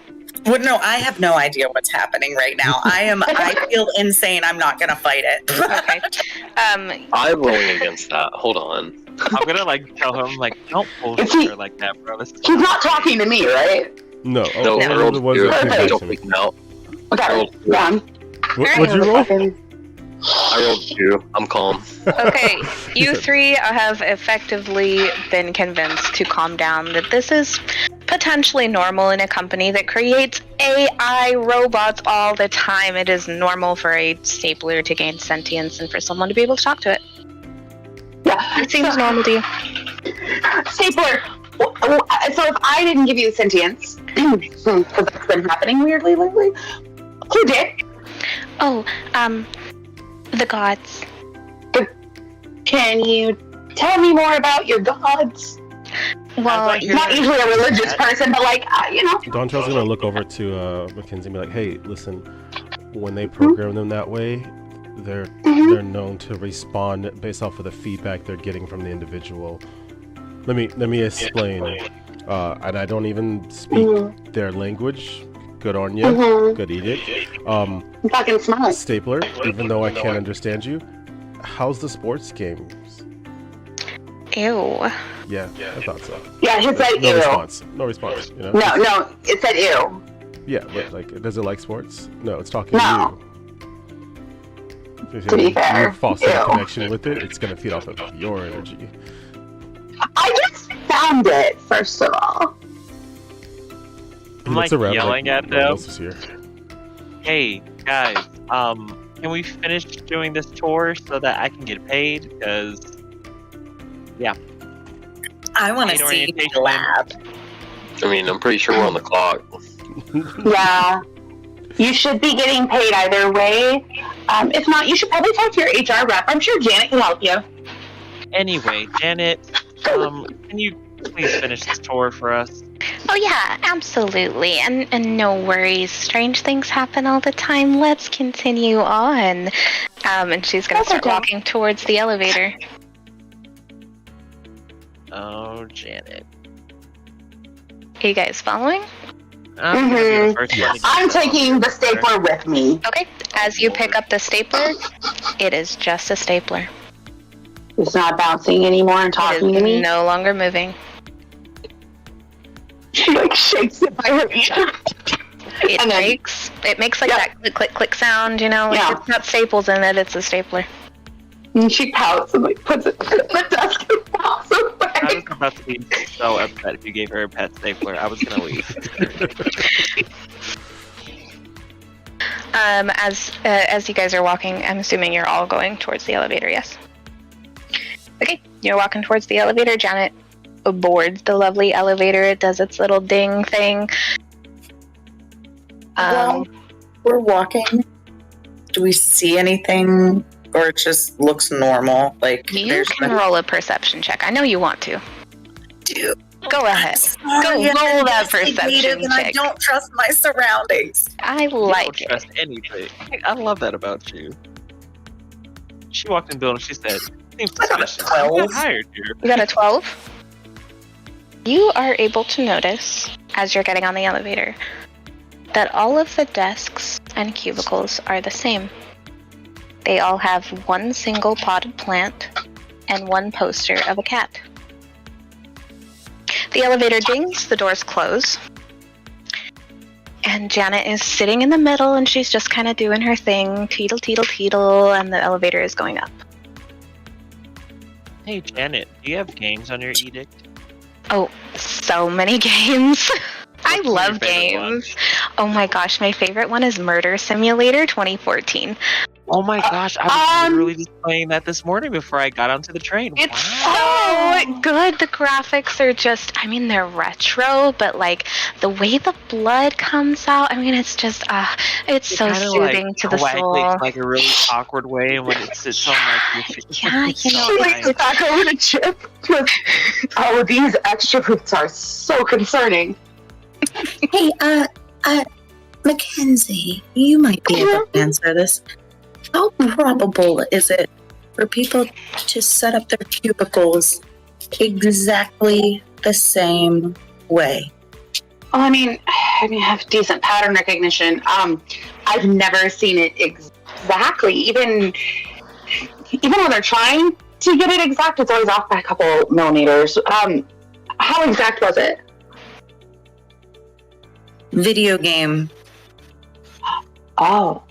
Well, no, I have no idea what's happening right now. I feel insane. I'm not gonna fight it. Okay. I'm rolling against that. Hold on. I'm gonna like tell him like, don't bullshit her like that, bro. This is He's not talking to me, right? No. No, I only rolled the ones two. that came back Don't to me. freak me out. Okay, done. What'd you roll? I rolled 2. I'm calm. Okay, you three have effectively been convinced to calm down, that this is potentially normal in a company that creates AI robots all the time. It is normal for a stapler to gain sentience and for someone to be able to talk to it. Yeah. It seems normal to you. Stapler, so if I didn't give you sentience, because that's been happening weirdly lately, who did? Oh, the gods. Can you tell me more about your gods? Well, Not usually a religious person, but like, you know. Dontrell's gonna look over to Mackenzie and be like, "Hey, listen. When they program them that way, they're known to respond based off of the feedback they're getting from the individual. Let me explain. And I don't even speak their language. Good on you. Good edict. Fucking smart. Stapler. Even though I can't understand you, how's the sports games? Ew. Yeah, I thought so. Yeah, he said No ew. response. No response. You know? No, it said ew. Yeah, but like, does it like sports? No, it's talking No. to you. To be fair, you foster a ew. connection with it, it's gonna feed off of your energy. I just found it, first of all. I'm Looks like around, yelling at no one them. else is here. Hey guys, can we finish doing this tour so that I can get paid? Because yeah, I want to Paid see orientation. the lab. I mean, I'm pretty sure we're on the clock. Yeah. You should be getting paid either way. If not, you should probably talk to your HR rep. I'm sure Janet can help you. Anyway, Janet, can you please finish this tour for us? Oh yeah, absolutely. And no worries. Strange things happen all the time. Let's continue on. And she's gonna start walking towards the elevator. Oh, Janet. Are you guys following? I'm gonna be the first one to get I'm this on taking the stapler. stapler with me. Okay. As you pick up the stapler, it is just a stapler. It's not bouncing anymore and It talking to is me. no longer moving. She like shakes it by her ear. It breaks. It makes like that click, click, click sound, you know? Like it's not staples in it, it's a stapler. And she pouts and like puts it in the desk and walks away. I was about to be so upset if you gave her a pet stapler. I was gonna leave. As you guys are walking, I'm assuming you're all going towards the elevator, yes? Okay, you're walking towards the elevator. Janet aboards the lovely elevator. It does its little ding thing. We're walking. Do we see anything, or it just looks normal? Like you can roll a perception check. I know you want to. Go ahead. Go roll that perception and check. I don't trust my surroundings. I like it. Trust anything. I love that about you. She walked in the building. She said, "Seems suspicious. I got hired here." You got a 12. You are able to notice as you're getting on the elevator that all of the desks and cubicles are the same. They all have one single potted plant and one poster of a cat. The elevator dings, the doors close, and Janet is sitting in the middle and she's just kind of doing her thing, teetle, teetle, teetle, and the elevator is going up. Hey Janet, do you have games on your edict? Oh, so many games. I love games. Oh my gosh, my favorite one is Murder Simulator 2014. Oh my gosh, I was literally just playing that this morning before I got onto the train. It's so good. The graphics are just, I mean, they're retro, but like the way the blood comes out, I mean, it's just, it's so soothing to the soul. Like a really awkward way, and when it sits so nicely. Yeah, you know. She leans back over to Chip. Oh, these extra boots are so concerning. Hey, Mackenzie, you might be able to answer this. How probable is it for people to set up their cubicles exactly the same way? Well, I mean, I have decent pattern recognition. I've never seen it exactly. Even when they're trying to get it exact, it's always off by a couple millimeters. How exact was it? Video game. Oh.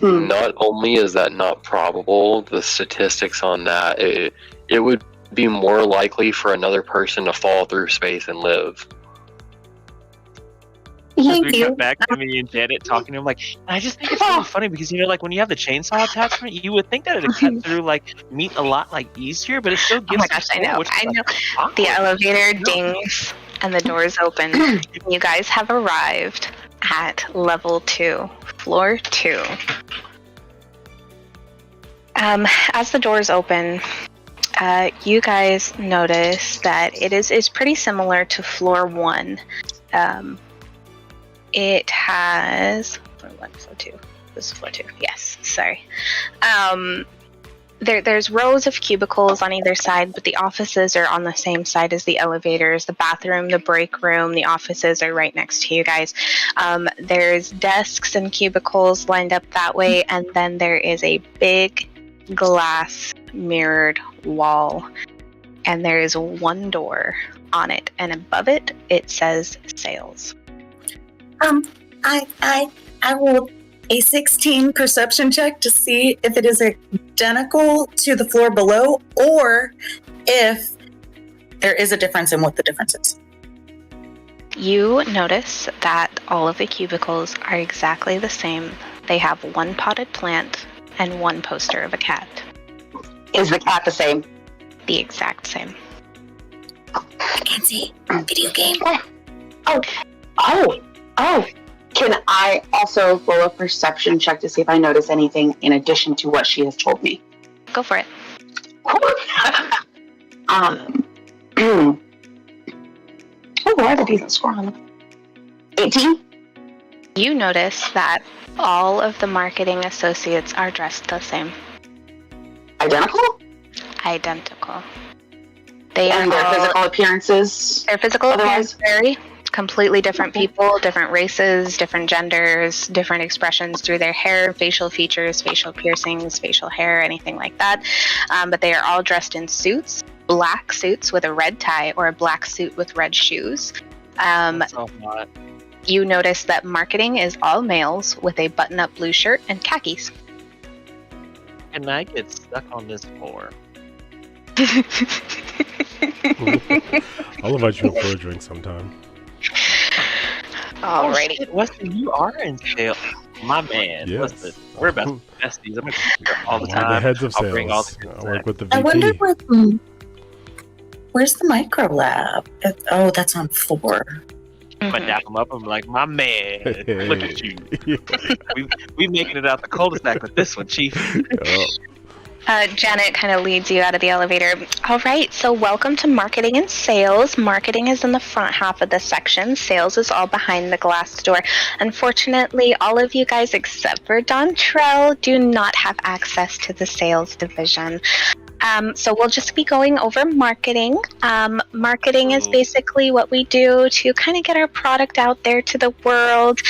Not only is that not probable, the statistics on that, it would be more likely for another person to fall through space and live. Thank you. Cut back to me and Janet talking to him like, I just think it's really funny because like when you have the chainsaw attachment, you would think that it'd cut through like meat a lot easier, but it still gives. Oh my gosh, I know. The elevator dings and the doors open. You guys have arrived at level 2, floor 2. As the doors open, you guys notice that it's pretty similar to floor 1. It has floor 1, floor 2. This is floor 2. Yes, sorry. There's rows of cubicles on either side, but the offices are on the same side as the elevators. The bathroom, the break room, the offices are right next to you guys. There's desks and cubicles lined up that way, and then there is a big glass mirrored wall, and there is one door on it, and above it, it says sales. I will a 16 perception check to see if it is identical to the floor below, or if there is a difference in what the difference is. You notice that all of the cubicles are exactly the same. They have one potted plant and one poster of a cat. Is the cat the same? The exact same. Mackenzie, video game. Oh. Can I also roll a perception check to see if I notice anything in addition to what she has told me? Go for it. Oh, I have a decent score on them. 18? You notice that all of the marketing associates are dressed the same. Identical? Identical. And their physical appearances? Their physical appearance vary. Completely different people, different races, different genders, different expressions through their hair, facial features, facial piercings, facial hair, anything like that. But they are all dressed in suits. black suits with a red tie or a black suit with red shoes. So hot. You notice that marketing is all males with a button-up blue shirt and khakis. Can I get stuck on this floor? I'll invite you up for a drink sometime. Alrighty. Shit, Weston, you are in sales. My man. Yes. Listen, we're besties. I'm gonna be here all the One of time. the heads of I'll bring all sales. the I work with the VP. I wonder where's the micro lab? Oh, that's on 4. I'm gonna dap him up. I'm like, my man, look at you. we making it out the cul-de-sac with this one, Chief. Janet kind of leads you out of the elevator. All right, so welcome to marketing and sales. Marketing is in the front half of the section. Sales is all behind the glass door. Unfortunately, all of you guys except for Dontrell do not have access to the sales division. So we'll just be going over marketing. Marketing is basically what we do to kind of get our product out there to the world.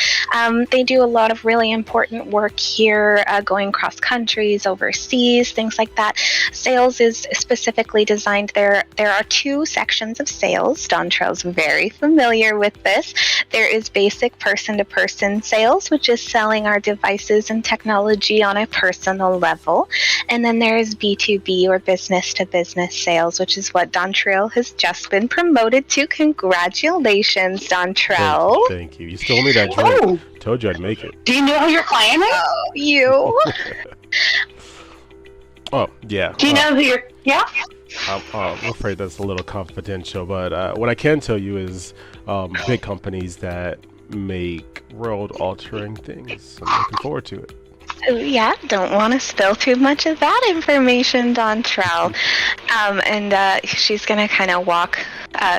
They do a lot of really important work here, going cross countries, overseas, things like that. Sales is specifically designed there. There are 2 sections of sales. Dontrell's very familiar with this. There is basic person-to-person sales, which is selling our devices and technology on a personal level. And then there is B2B or business-to-business sales, which is what Dontrell has just been promoted to. Congratulations, Dontrell. Thank you. You stole me that drink. Oh, Told you I'd make it. do you know who your client is? Oh, you. Oh, yeah. Do you know who your... Yeah? I'm afraid that's a little confidential, but what I can tell you is big companies that make world-altering things. I'm looking forward to it. Yeah, don't want to spill too much of that information, Dontrell. And she's going to kind of walk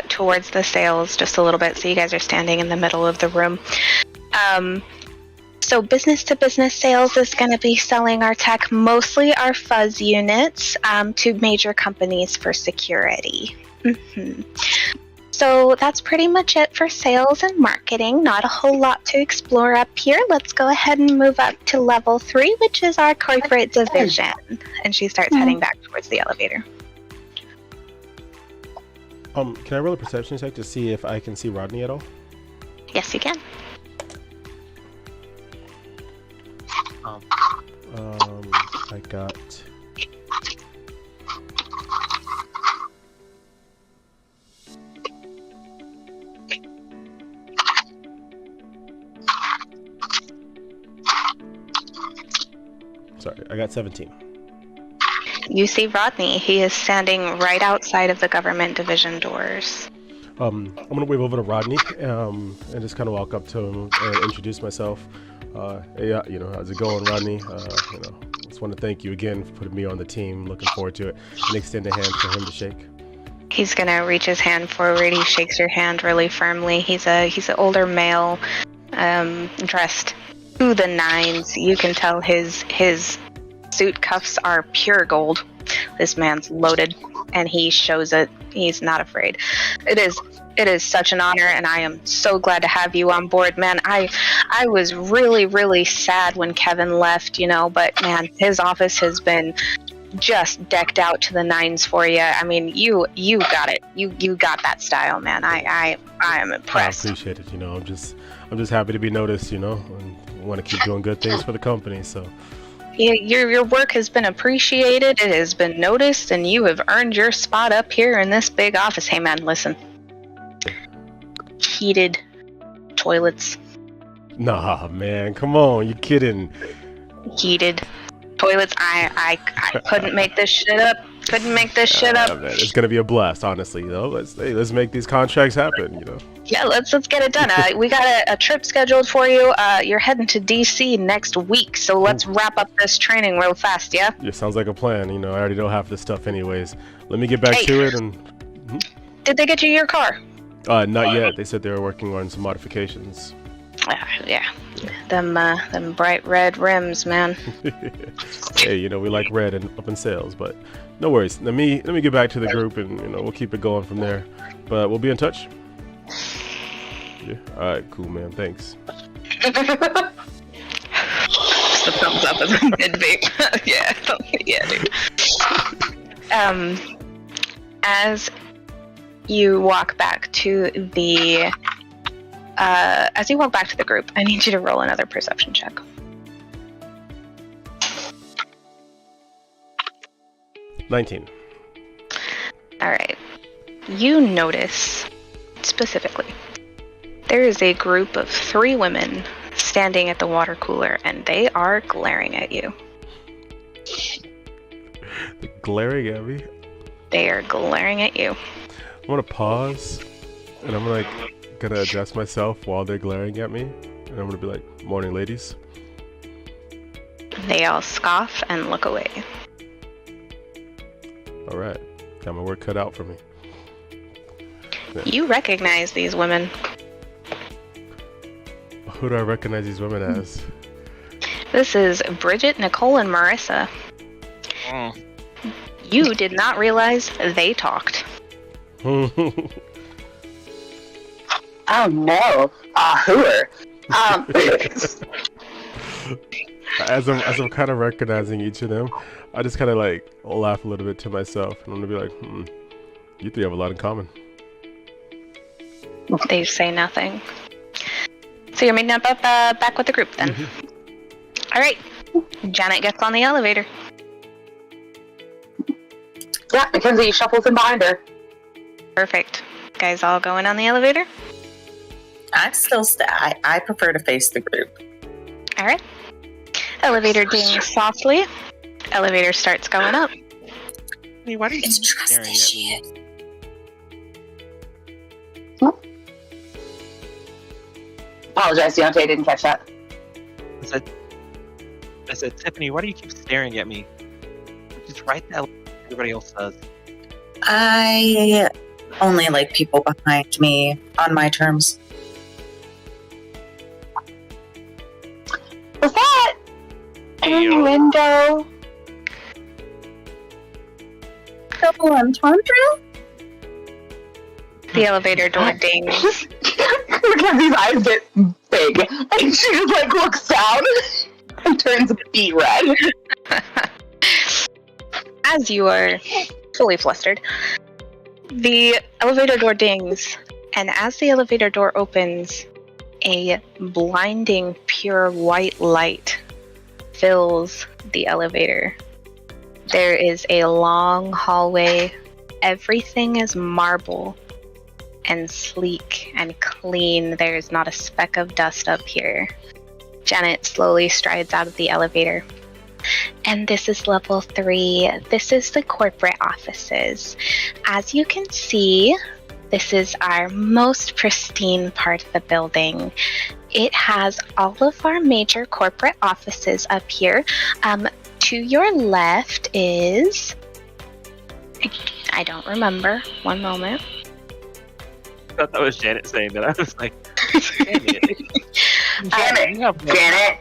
towards the sales just a little bit, so you guys are standing in the middle of the room. So business-to-business sales is going to be selling our tech, mostly our fuzz units, to major companies for security. So that's pretty much it for sales and marketing. Not a whole lot to explore up here. Let's go ahead and move up to level 3, which is our corporate division. And she starts heading back towards the elevator. Can I roll a perception check to see if I can see Rodney at all? Yes, you can. I got... Sorry, I got 17. You see Rodney. He is standing right outside of the government division doors. I'm gonna wave over to Rodney and just kind of walk up to him and introduce myself. Hey, how's it going, Rodney? Just want to thank you again for putting me on the team. Looking forward to it. And extend a hand for him to shake. He's gonna reach his hand forward. He shakes your hand really firmly. He's an older male, dressed to the nines. You can tell his suit cuffs are pure gold. This man's loaded, and he shows it. He's not afraid. It is such an honor, and I am so glad to have you on board, man. I was really, really sad when Kevin left, but man, his office has been just decked out to the nines for you. I mean, you got it. You got that style, man. I am impressed. I appreciate it. I'm just happy to be noticed. And want to keep doing good things for the company. So. Yeah, your work has been appreciated. It has been noticed, and you have earned your spot up here in this big office. Hey, man, listen. Heated toilets. Nah, man, come on, you kidding? Heated toilets. I couldn't make this shit up. Man, it's gonna be a blast, honestly. Let's make these contracts happen. Yeah, let's get it done. We got a trip scheduled for you. You're heading to DC next week, so let's wrap up this training real fast. Yeah. Yeah, sounds like a plan. I already know half this stuff, anyways. Let me get back to it. And did they get you your car? Not yet. They said they were working on some modifications. Yeah. Them bright red rims, man. Hey, we like red and up in sales, but no worries. Let me get back to the group, and we'll keep it going from there. But we'll be in touch. Yeah. All right. Cool, man. Thanks. The thumbs up as a mid vape. Yeah, dude. as you walk back to the group, I need you to roll another perception check. $19. All right. You notice specifically there is a group of 3 women standing at the water cooler, and they are glaring at you. They're glaring at me. They are glaring at you. I'm gonna pause, and I'm gonna adjust myself while they're glaring at me, and I'm gonna be like, "Morning, ladies." They all scoff and look away. All right, got my work cut out for me. You recognize these women. Who do I recognize these women as? This is Bridget, Nicole, and Marissa. You did not realize they talked. Oh no, hooer. As I'm kind of recognizing each of them, I just kind of like laugh a little bit to myself, and I'm gonna be like, "You 3 have a lot in common." They say nothing. So you're meeting up back with the group then. All right. Janet gets on the elevator. Yeah, Mackenzie shuffles in behind her. Perfect. Guys all going on the elevator? I'm still I prefer to face the group. All right. Elevator dings softly. Elevator starts going up. Hey, why do you It's keep trust staring at issue. me? Apologize, Deontay, I didn't catch that. I said, Tiffany, why do you keep staring at me? Just write that like everybody else does. I only like people behind me on my terms. Was that an window? Double entendre? The elevator door dings. Mackenzie's eyes get big, and she just like looks down and turns beet red. As you are fully flustered, the elevator door dings, and as the elevator door opens, a blinding pure white light fills the elevator. There is a long hallway. Everything is marble and sleek and clean. There's not a speck of dust up here. Janet slowly strides out of the elevator. And this is level 3. This is the corporate offices. As you can see, this is our most pristine part of the building. It has all of our major corporate offices up here. To your left is... I don't remember. One moment. I thought that was Janet saying that. I was like, Janet.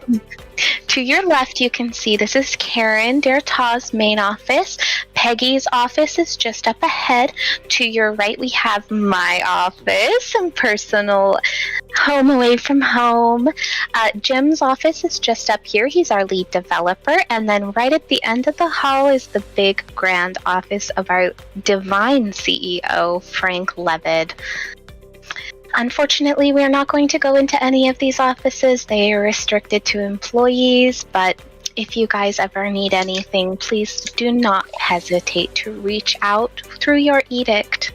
To your left, you can see this is Karen Dertaw's main office. Peggy's office is just up ahead. To your right, we have my office, some personal home away from home. Jim's office is just up here. He's our lead developer. And then right at the end of the hall is the big grand office of our divine CEO, Frank Levitt. Unfortunately, we are not going to go into any of these offices. They are restricted to employees, but if you guys ever need anything, please do not hesitate to reach out through your edict.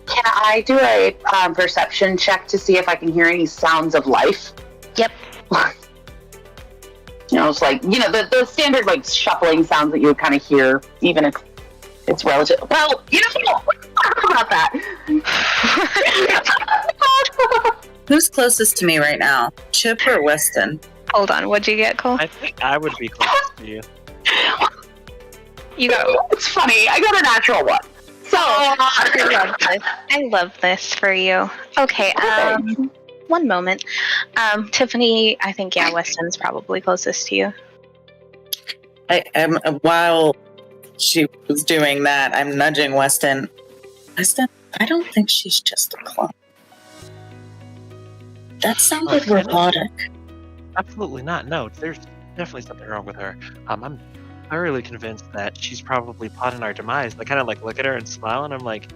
Can I do a perception check to see if I can hear any sounds of life? Yep. It's like, the standard like shuffling sounds that you would kind of hear, even if it's relative. Well, talk about that. Who's closest to me right now? Chip or Weston? Hold on, what'd you get, Cole? I think I would be closest to you. You got... It's funny. I got a natural one. So I love this for you. Okay, one moment. Tiffany, I think, Weston's probably closest to you. While she was doing that, I'm nudging Weston. Weston, I don't think she's just a clone. That sounded robotic. Absolutely not. No, there's definitely something wrong with her. I'm thoroughly convinced that she's probably plotting our demise. I kind of like look at her and smile, and I'm like,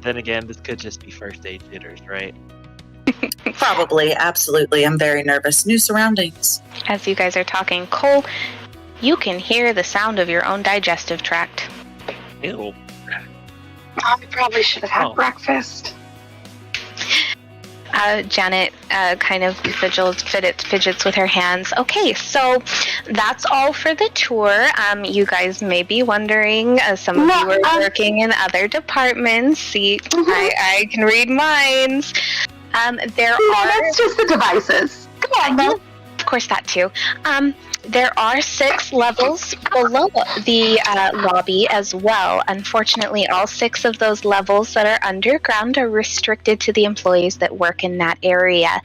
then again, this could just be first aid jitters, right? Probably, absolutely. I'm very nervous. New surroundings. As you guys are talking, Cole, you can hear the sound of your own digestive tract. Ew. I probably should have had Oh. breakfast. Janet kind of fidgets with her hands. Okay, so that's all for the tour. You guys may be wondering, some of you are working in other departments. See, I can read minds. That's just the devices. Come on, though. Of course, that too. There are 6 levels below the lobby as well. Unfortunately, all 6 of those levels that are underground are restricted to the employees that work in that area.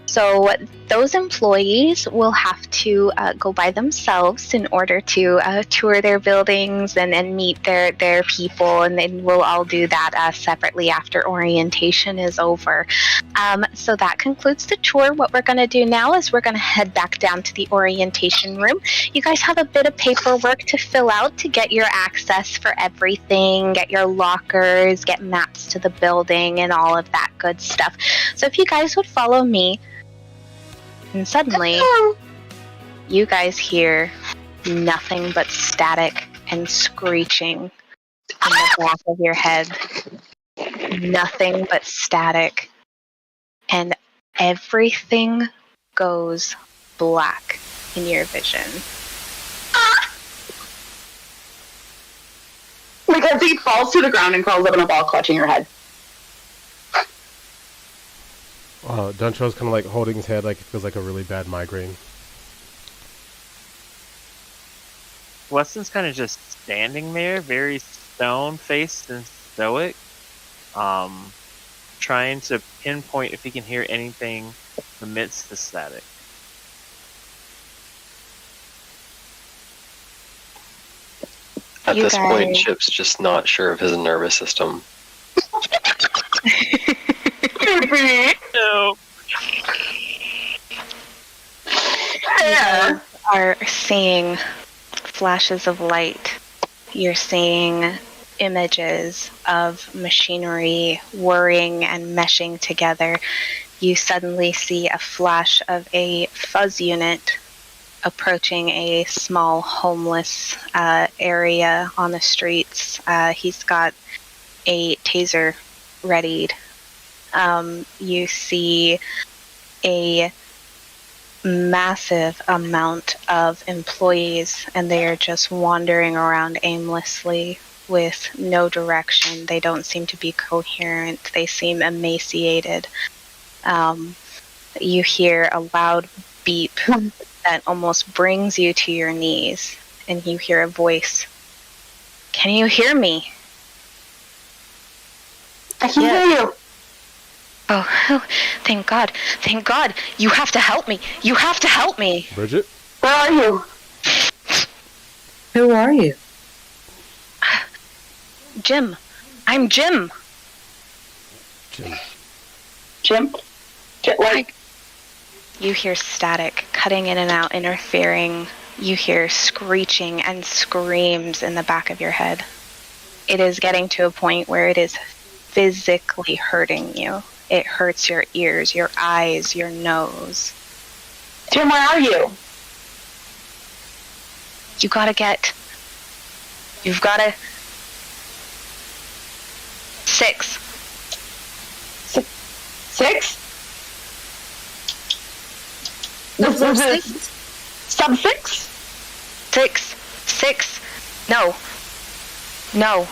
So those employees will have to go by themselves in order to tour their buildings and meet their people, and then we'll all do that separately after orientation is over. So that concludes the tour. What we're going to do now is we're going to head back down to the orientation room. You guys have a bit of paperwork to fill out to get your access for everything, get your lockers, get maps to the building, and all of that good stuff. So if you guys would follow me, and suddenly you guys hear nothing but static and screeching in the back of your head. Nothing but static. And everything goes black in your vision. Mackenzie falls to the ground and crawls up in a ball, clutching her head. Duntro's kind of like holding his head like it feels like a really bad migraine. Weston's kind of just standing there, very stone-faced and stoic, trying to pinpoint if he can hear anything amidst the static. At You this point, guys- Chip's just not sure of his nervous system. No. You are seeing flashes of light. You're seeing images of machinery whirring and meshing together. You suddenly see a flash of a fuzz unit approaching a small homeless area on the streets. He's got a taser readied. You see a massive amount of employees, and they are just wandering around aimlessly with no direction. They don't seem to be coherent. They seem emaciated. You hear a loud beep that almost brings you to your knees, and you hear a voice. Can you hear me? I can hear you. Oh, thank God. Thank God. You have to help me. You have to help me. Bridget? Where are you? Who are you? Jim. I'm Jim. Jim? Like, You hear static cutting in and out, interfering. You hear screeching and screams in the back of your head. It is getting to a point where it is physically hurting you. It hurts your ears, your eyes, your nose. Jim, where are you? You've got to 6. 6? This is sub 6? 6. No.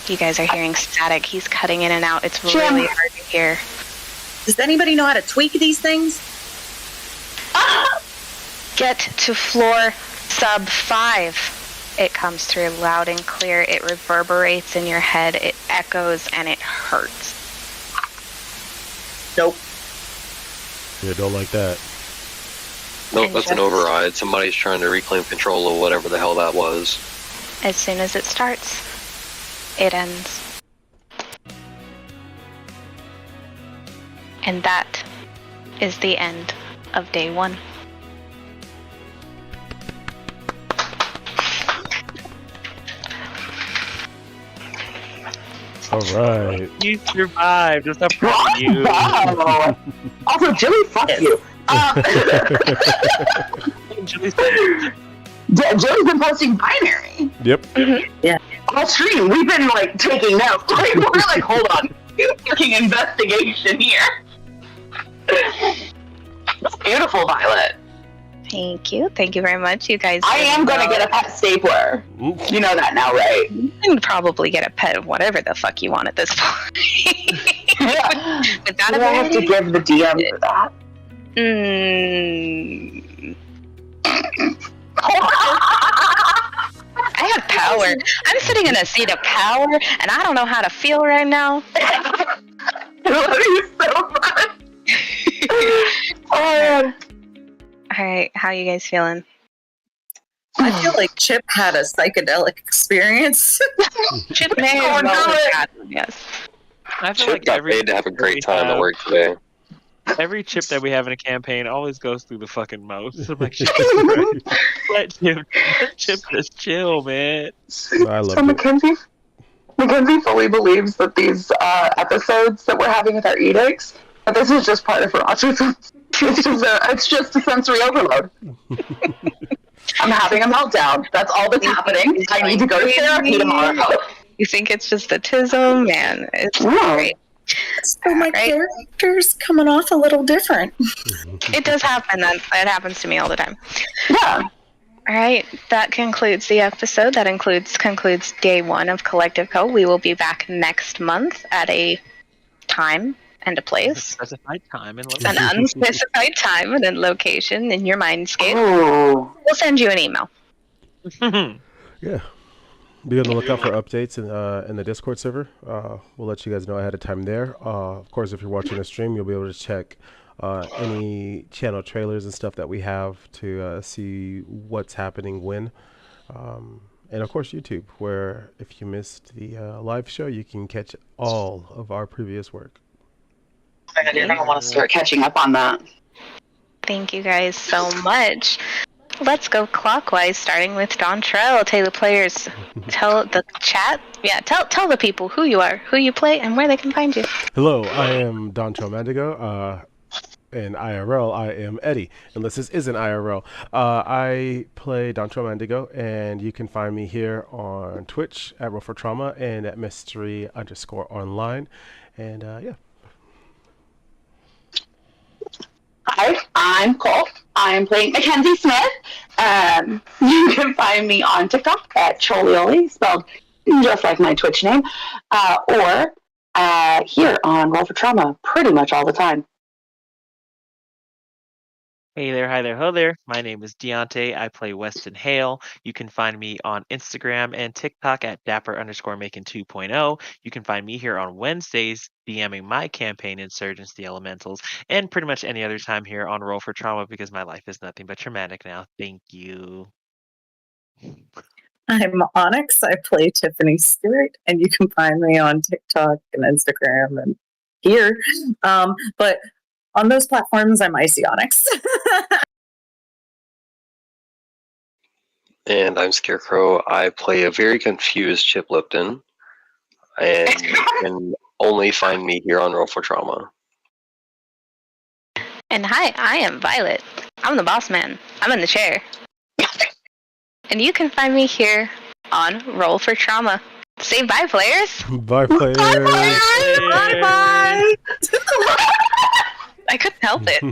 You guys are hearing static. He's cutting in and out. It's really hard to hear. Does anybody know how to tweak these things? Get to floor sub 5. It comes through loud and clear. It reverberates in your head. It echoes and it hurts. Nope. Yeah, don't like that. Nope, that's an override. Somebody's trying to reclaim control of whatever the hell that was. As soon as it starts, it ends. And that is the end of day 1. All right. You survived. It's not for you. Wow. Also, Jilly, fuck you. Jilly's Jilly's been posting binary. Yep. On stream, we've been like taking notes. Like, we're like, hold on, fucking investigation here. That's beautiful, Violet. Thank you. Thank you very much. You guys. I am gonna get a pet stapler. You know that now, right? You can probably get a pet of whatever the fuck you want at this point. Yeah. With that I have to ability? give the DM for that. I have power. I'm sitting in a seat of power, and I don't know how to feel right now. I love you so much. Oh. All right, how you guys feeling? I feel like Chip had a psychedelic experience. Chip may as well have had one, yes. I feel Chip like got every paid to have a great time at work today. Every chip that we have in a campaign always goes through the fucking most. I'm like, let Chip just chill, man. I love So Mackenzie fully believes that these episodes that we're having with our edicts, that this is just part of her autism. It's just a sensory overload. I'm having a meltdown. That's all that's happening. I need to go to therapy tomorrow. You think it's just autism? Man, it's great. So my character's coming off a little different. It does happen. That happens to me all the time. Yeah. All right, that concludes the episode. That concludes day 1 of Collective Co. We will be back next month at a time and a place. Specified time and An unspecified time and a location in your mindscape. Oh. We'll send you an email. Yeah. Be on the lookout for updates in the Discord server. We'll let you guys know ahead of time there. Of course, if you're watching a stream, you'll be able to check any channel trailers and stuff that we have to see what's happening when. And of course, YouTube, where if you missed the live show, you can catch all of our previous work. Oh my God, you're going to want to start catching up on that. Thank you guys so much. Let's go clockwise, starting with Dontrell. Tell the players, tell the chat, tell the people who you are, who you play, and where they can find you. Hello, I am Dontrell Mandigo. In IRL, I am Eddie, unless this isn't IRL. I play Dontrell Mandigo, and you can find me here on Twitch at Roll for Trauma and at Mystery_online. And yeah. Hi, I'm Cole. I'm playing Mackenzie Smith. You can find me on TikTok at Cholioli, spelled just like my Twitch name, or here on Roll for Trauma pretty much all the time. Hey there, hi there, ho there. My name is Deontay. I play Weston Hale. You can find me on Instagram and TikTok at Dapper_Macon 2.0. You can find me here on Wednesdays DMing my campaign Insurgents the Elementals, and pretty much any other time here on Roll for Trauma because my life is nothing but traumatic now. Thank you. I'm Onyx. I play Tiffany Stewart, and you can find me on TikTok and Instagram and here. But on those platforms, I'm Icy Onyx. And I'm Scarecrow. I play a very confused Chip Lipton. And you can only find me here on Roll for Trauma. And hi, I am Violet. I'm the boss man. I'm in the chair. And you can find me here on Roll for Trauma. Say bye, players. Bye, players. Bye. I couldn't help it.